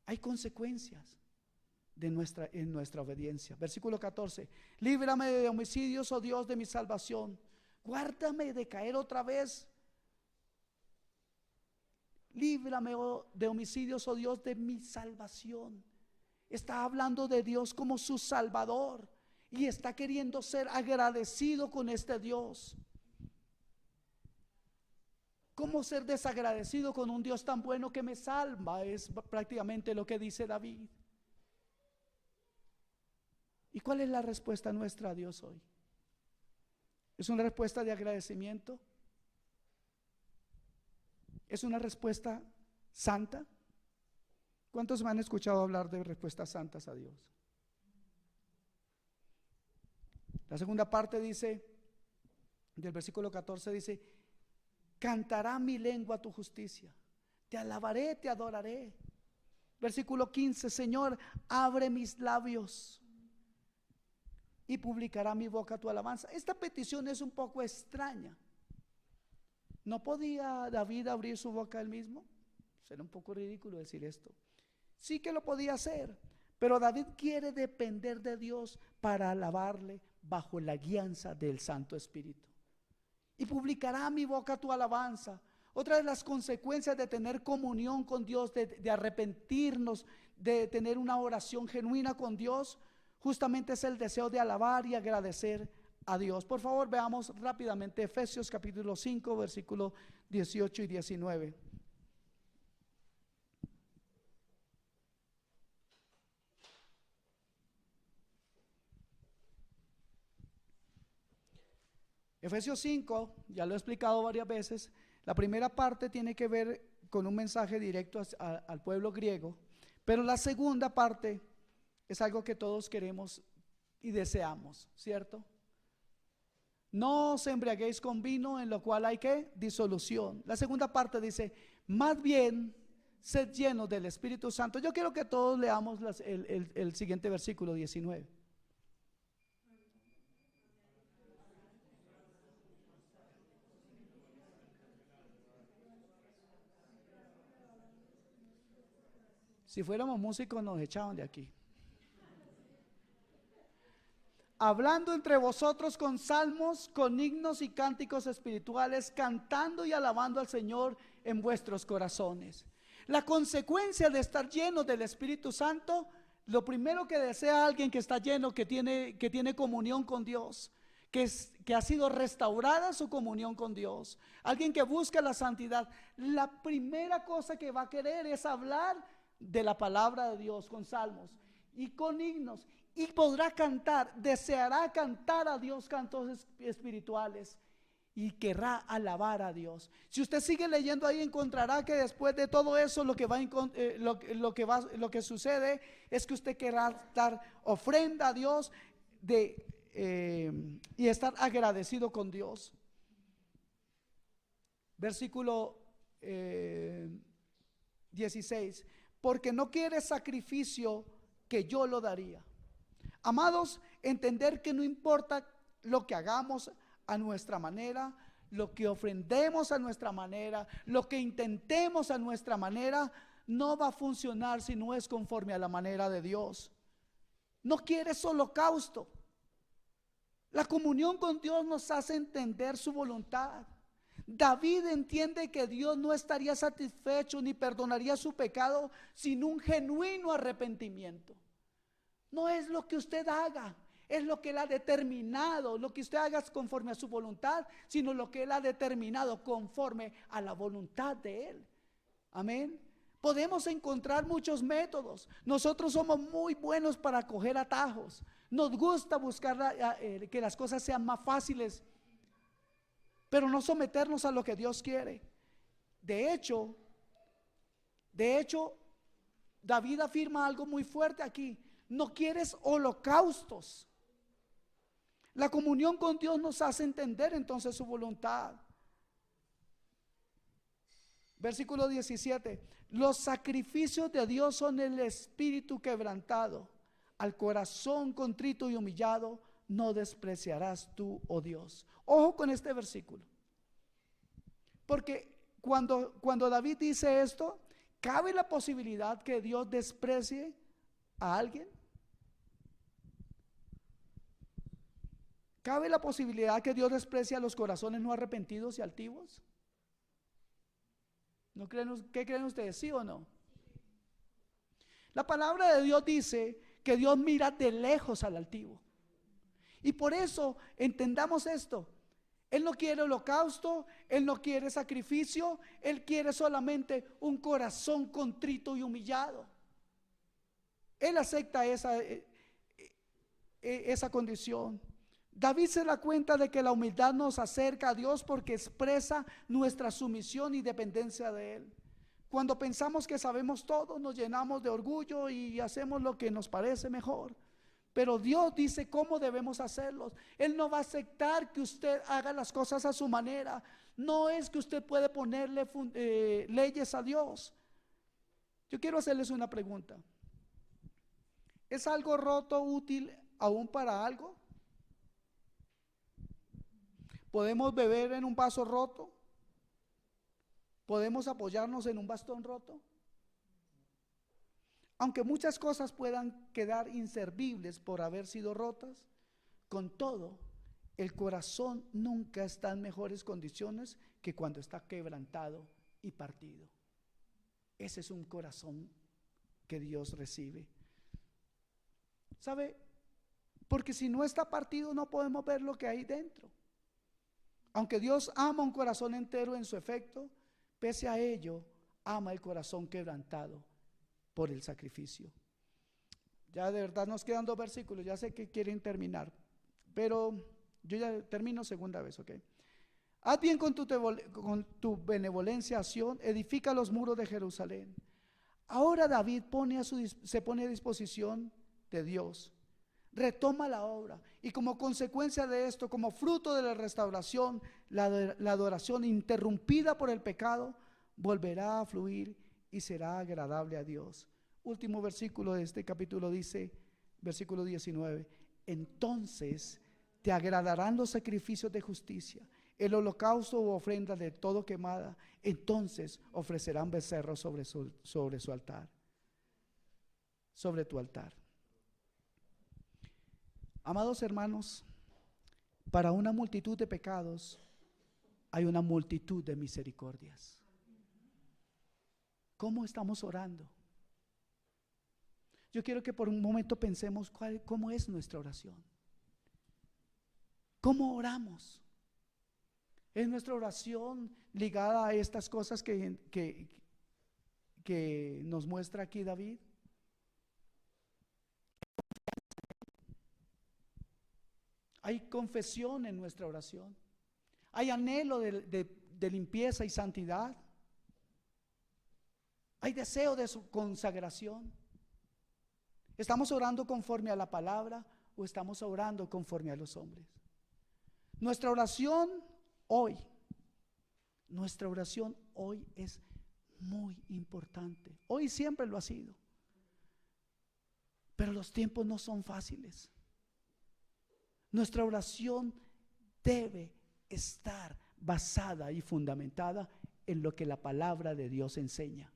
hay consecuencias en nuestra obediencia. Versículo 14: líbrame de homicidios, oh Dios de mi salvación, guárdame de caer otra vez. Líbrame de homicidios, oh Dios de mi salvación. Está hablando de Dios como su Salvador y está queriendo ser agradecido con este Dios. ¿Cómo ser desagradecido con un Dios tan bueno que me salva? Es prácticamente lo que dice David. ¿Y cuál es la respuesta nuestra a Dios hoy? ¿Es una respuesta de agradecimiento? ¿Es una respuesta santa? ¿Cuántos me han escuchado hablar de respuestas santas a Dios? La segunda parte dice, del versículo 14 dice: cantará mi lengua tu justicia, te alabaré, te adoraré. Versículo 15: Señor, abre mis labios y publicará mi boca tu alabanza. Esta petición es un poco extraña. ¿No podía David abrir su boca él mismo? Será un poco ridículo decir esto. Sí que lo podía hacer, pero David quiere depender de Dios para alabarle bajo la guianza del Santo Espíritu. Y publicará mi boca tu alabanza. Otra de las consecuencias de tener comunión con Dios, de arrepentirnos, de tener una oración genuina con Dios, justamente es el deseo de alabar y agradecer a Dios. Por favor, veamos rápidamente Efesios capítulo 5, versículos 18 y 19. Efesios 5, ya lo he explicado varias veces. La primera parte tiene que ver con un mensaje directo al pueblo griego, pero la segunda parte es algo que todos queremos y deseamos, ¿cierto? No os embriaguéis con vino, en lo cual hay ¿qué? Disolución. La segunda parte dice: más bien sed llenos del Espíritu Santo. Yo quiero que todos leamos el siguiente versículo 19. Si fuéramos músicos nos echaban de aquí. Hablando entre vosotros con salmos, con himnos y cánticos espirituales, cantando y alabando al Señor en vuestros corazones. La consecuencia de estar lleno del Espíritu Santo, lo primero que desea alguien que está lleno, que tiene comunión con Dios, que ha sido restaurada su comunión con Dios, alguien que busca la santidad, la primera cosa que va a querer es hablar de la palabra de Dios con salmos y con himnos, y podrá cantar, deseará cantar a Dios cantos espirituales y querrá alabar a Dios. Si usted sigue leyendo ahí, encontrará que después de todo eso lo que sucede es que usted querrá dar ofrenda a Dios y estar agradecido con Dios. Versículo 16: porque no quiere sacrificio que yo lo daría. Amados, entender que no importa lo que hagamos a nuestra manera, lo que ofrendemos a nuestra manera, lo que intentemos a nuestra manera, no va a funcionar si no es conforme a la manera de Dios. No quieres holocausto. La comunión con Dios nos hace entender su voluntad. David entiende que Dios no estaría satisfecho ni perdonaría su pecado sin un genuino arrepentimiento. No es lo que usted haga, es lo que Él ha determinado. Lo que usted haga es conforme a su voluntad, sino lo que Él ha determinado conforme a la voluntad de Él. Amén. Podemos encontrar muchos métodos. Nosotros somos muy buenos para coger atajos. Nos gusta buscar que las cosas sean más fáciles, pero no someternos a lo que Dios quiere. De hecho, David afirma algo muy fuerte aquí: no quieres holocaustos. La comunión con Dios nos hace entender entonces su voluntad. Versículo 17: los sacrificios de Dios son el espíritu quebrantado, al corazón contrito y humillado no despreciarás tú, oh Dios. Ojo con este versículo, porque cuando David dice esto, ¿cabe la posibilidad que Dios desprecie a alguien? ¿Cabe la posibilidad que Dios desprecie a los corazones no arrepentidos y altivos? ¿No creen? ¿Qué creen ustedes? ¿Sí o no? La palabra de Dios dice que Dios mira de lejos al altivo. Y por eso entendamos esto: Él no quiere holocausto, Él no quiere sacrificio, Él quiere solamente un corazón contrito y humillado. Él acepta esa condición. David se da cuenta de que la humildad nos acerca a Dios porque expresa nuestra sumisión y dependencia de Él. Cuando pensamos que sabemos todo, nos llenamos de orgullo y hacemos lo que nos parece mejor. Pero Dios dice cómo debemos hacerlos. Él no va a aceptar que usted haga las cosas a su manera. No es que usted puede ponerle leyes a Dios. Yo quiero hacerles una pregunta: ¿es algo roto útil aún para algo? ¿Podemos beber en un vaso roto? ¿Podemos apoyarnos en un bastón roto? Aunque muchas cosas puedan quedar inservibles por haber sido rotas, con todo, el corazón nunca está en mejores condiciones que cuando está quebrantado y partido. Ese es un corazón que Dios recibe. ¿Sabe? Porque si no está partido, no podemos ver lo que hay dentro. Aunque Dios ama un corazón entero en su efecto, pese a ello, ama el corazón quebrantado por el sacrificio. Ya de verdad nos quedan 2 versículos, ya sé que quieren terminar, pero yo ya termino segunda vez, ¿ok? Haz bien con tu benevolencia a Sión, edifica los muros de Jerusalén. Ahora David se pone a disposición de Dios, retoma la obra, y como consecuencia de esto, como fruto de la restauración, la adoración interrumpida por el pecado volverá a fluir y será agradable a Dios. Último versículo de este capítulo dice, versículo 19: entonces te agradarán los sacrificios de justicia, el holocausto u ofrenda de todo quemada. Entonces ofrecerán becerros sobre su altar, sobre tu altar. Amados hermanos, para una multitud de pecados hay una multitud de misericordias. ¿Cómo estamos orando? Yo quiero que por un momento pensemos cómo es nuestra oración. ¿Cómo oramos? ¿Es nuestra oración ligada a estas cosas que nos muestra aquí David? Hay confesión en nuestra oración. Hay anhelo de limpieza y santidad. Hay deseo de su consagración. ¿Estamos orando conforme a la palabra o estamos orando conforme a los hombres? Nuestra oración hoy es muy importante. Hoy siempre lo ha sido. Pero los tiempos no son fáciles. Nuestra oración debe estar basada y fundamentada en lo que la palabra de Dios enseña.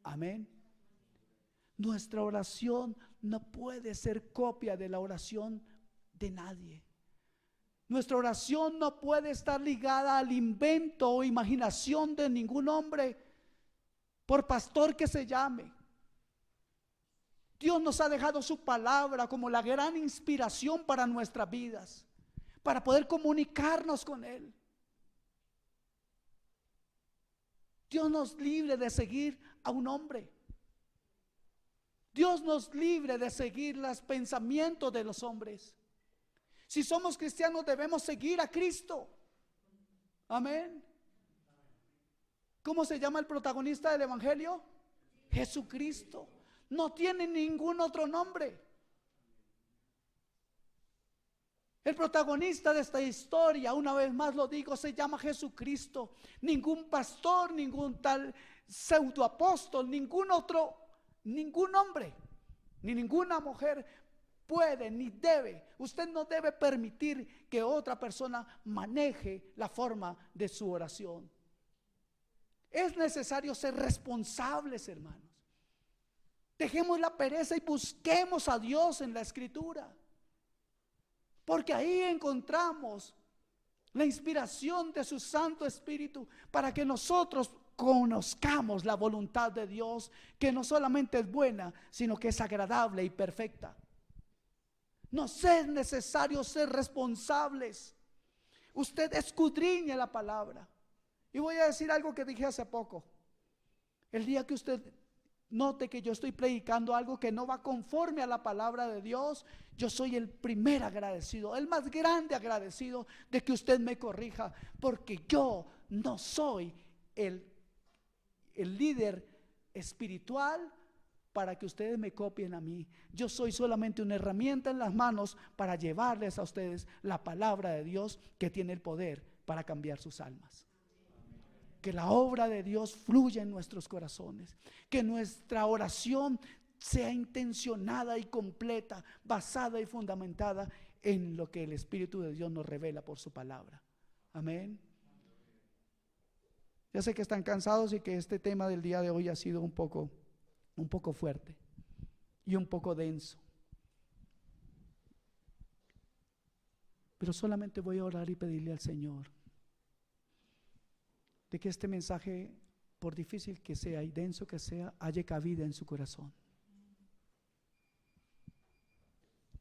Amén. Nuestra oración no puede ser copia de la oración de nadie. Nuestra oración no puede estar ligada al invento o imaginación de ningún hombre, por pastor que se llame. Dios nos ha dejado su palabra como la gran inspiración para nuestras vidas, para poder comunicarnos con Él. Dios nos libre de seguir a un hombre. Dios nos libre de seguir los pensamientos de los hombres. Si somos cristianos debemos seguir a Cristo. Amén. ¿Cómo se llama el protagonista del evangelio? Jesucristo. No tiene ningún otro nombre. El protagonista de esta historia, una vez más lo digo, se llama Jesucristo. Ningún pastor, ningún tal pseudoapóstol, ningún otro, ningún hombre, ni ninguna mujer puede ni debe. Usted no debe permitir que otra persona maneje la forma de su oración. Es necesario ser responsables, hermanos. Dejemos la pereza y busquemos a Dios en la Escritura, porque ahí encontramos la inspiración de su Santo Espíritu para que nosotros conozcamos la voluntad de Dios, que no solamente es buena, sino que es agradable y perfecta. Nos es necesario ser responsables. Usted escudriñe la palabra. Y voy a decir algo que dije hace poco. El día que usted note que yo estoy predicando algo que no va conforme a la palabra de Dios, yo soy el primer agradecido, el más grande agradecido de que usted me corrija, porque yo no soy el líder espiritual para que ustedes me copien a mí. Yo soy solamente una herramienta en las manos para llevarles a ustedes la palabra de Dios, que tiene el poder para cambiar sus almas. Que la obra de Dios fluya en nuestros corazones, que nuestra oración sea intencionada y completa, basada y fundamentada en lo que el Espíritu de Dios nos revela por su palabra. Amén. Ya sé que están cansados y que este tema del día de hoy ha sido un poco fuerte y un poco denso, pero solamente voy a orar y pedirle al Señor de que este mensaje, por difícil que sea y denso que sea, haya cabida en su corazón.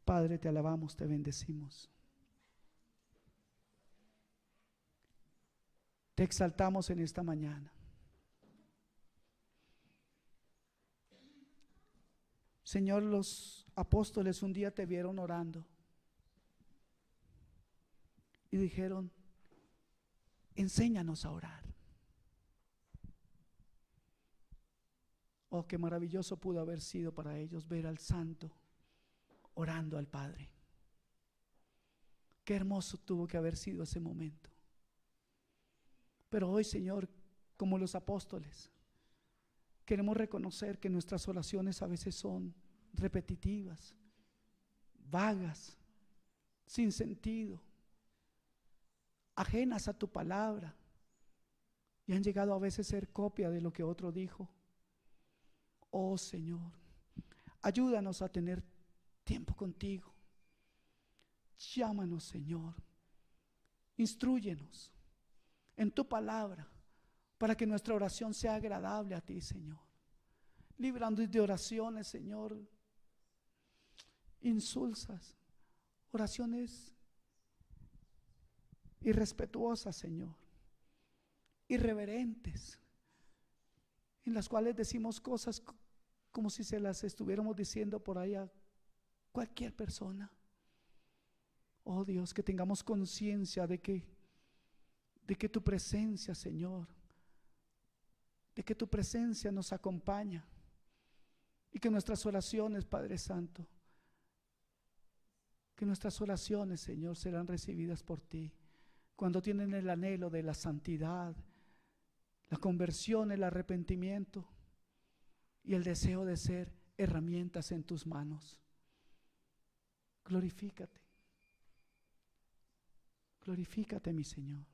Padre, te alabamos, te bendecimos, te exaltamos en esta mañana. Señor, los apóstoles un día te vieron orando y dijeron: enséñanos a orar. Oh, qué maravilloso pudo haber sido para ellos ver al Santo orando al Padre. Qué hermoso tuvo que haber sido ese momento. Pero hoy, Señor, como los apóstoles, queremos reconocer que nuestras oraciones a veces son repetitivas, vagas, sin sentido, ajenas a tu palabra, y han llegado a veces a ser copia de lo que otro dijo. Oh Señor, ayúdanos a tener tiempo contigo. Llámanos, Señor. Instrúyenos en tu palabra para que nuestra oración sea agradable a ti, Señor. Líbranos de oraciones, Señor, insulsas, oraciones irrespetuosas, Señor, irreverentes, en las cuales decimos cosas como si se las estuviéramos diciendo por ahí a cualquier persona. Oh Dios, que tengamos conciencia de que tu presencia, Señor, de que tu presencia nos acompaña, y que nuestras oraciones, Padre Santo, que nuestras oraciones, Señor, serán recibidas por ti cuando tienen el anhelo de la santidad, la conversión, el arrepentimiento y el deseo de ser herramientas en tus manos. Glorifícate. Glorifícate, mi Señor.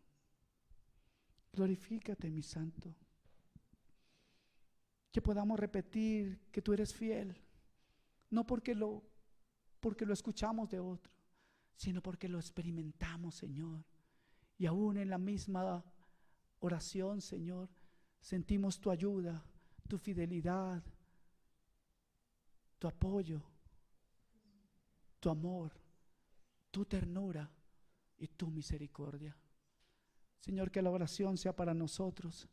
Glorifícate, mi Santo. Que podamos repetir que tú eres fiel, no porque lo escuchamos de otro, sino porque lo experimentamos, Señor. Y aún en la misma oración, Señor, sentimos tu ayuda, tu fidelidad, tu apoyo, tu amor, tu ternura y tu misericordia. Señor, que la oración sea para nosotros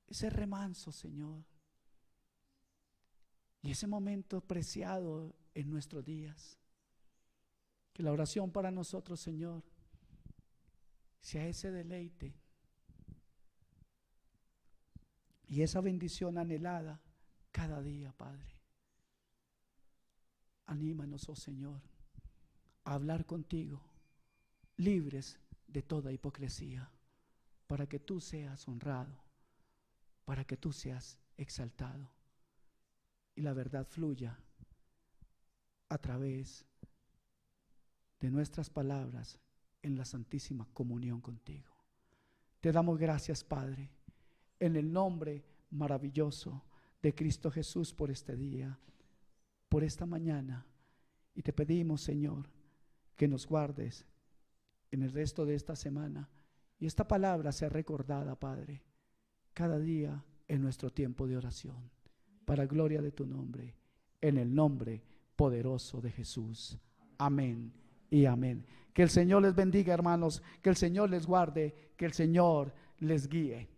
ese remanso, Señor, y ese momento preciado en nuestros días. Que la oración para nosotros, Señor, sea ese deleite y esa bendición anhelada cada día, Padre. Anímanos, oh Señor, a hablar contigo, libres de toda hipocresía, para que tú seas honrado, para que tú seas exaltado y la verdad fluya a través de nuestras palabras en la santísima comunión contigo. Te damos gracias, Padre, en el nombre maravilloso de Cristo Jesús, por este día, por esta mañana, y te pedimos, Señor, que nos guardes en el resto de esta semana y esta palabra sea recordada, Padre, cada día en nuestro tiempo de oración, para gloria de tu nombre, en el nombre poderoso de Jesús. Amén y amén. Que el Señor les bendiga, hermanos, que el Señor les guarde, que el Señor les guíe.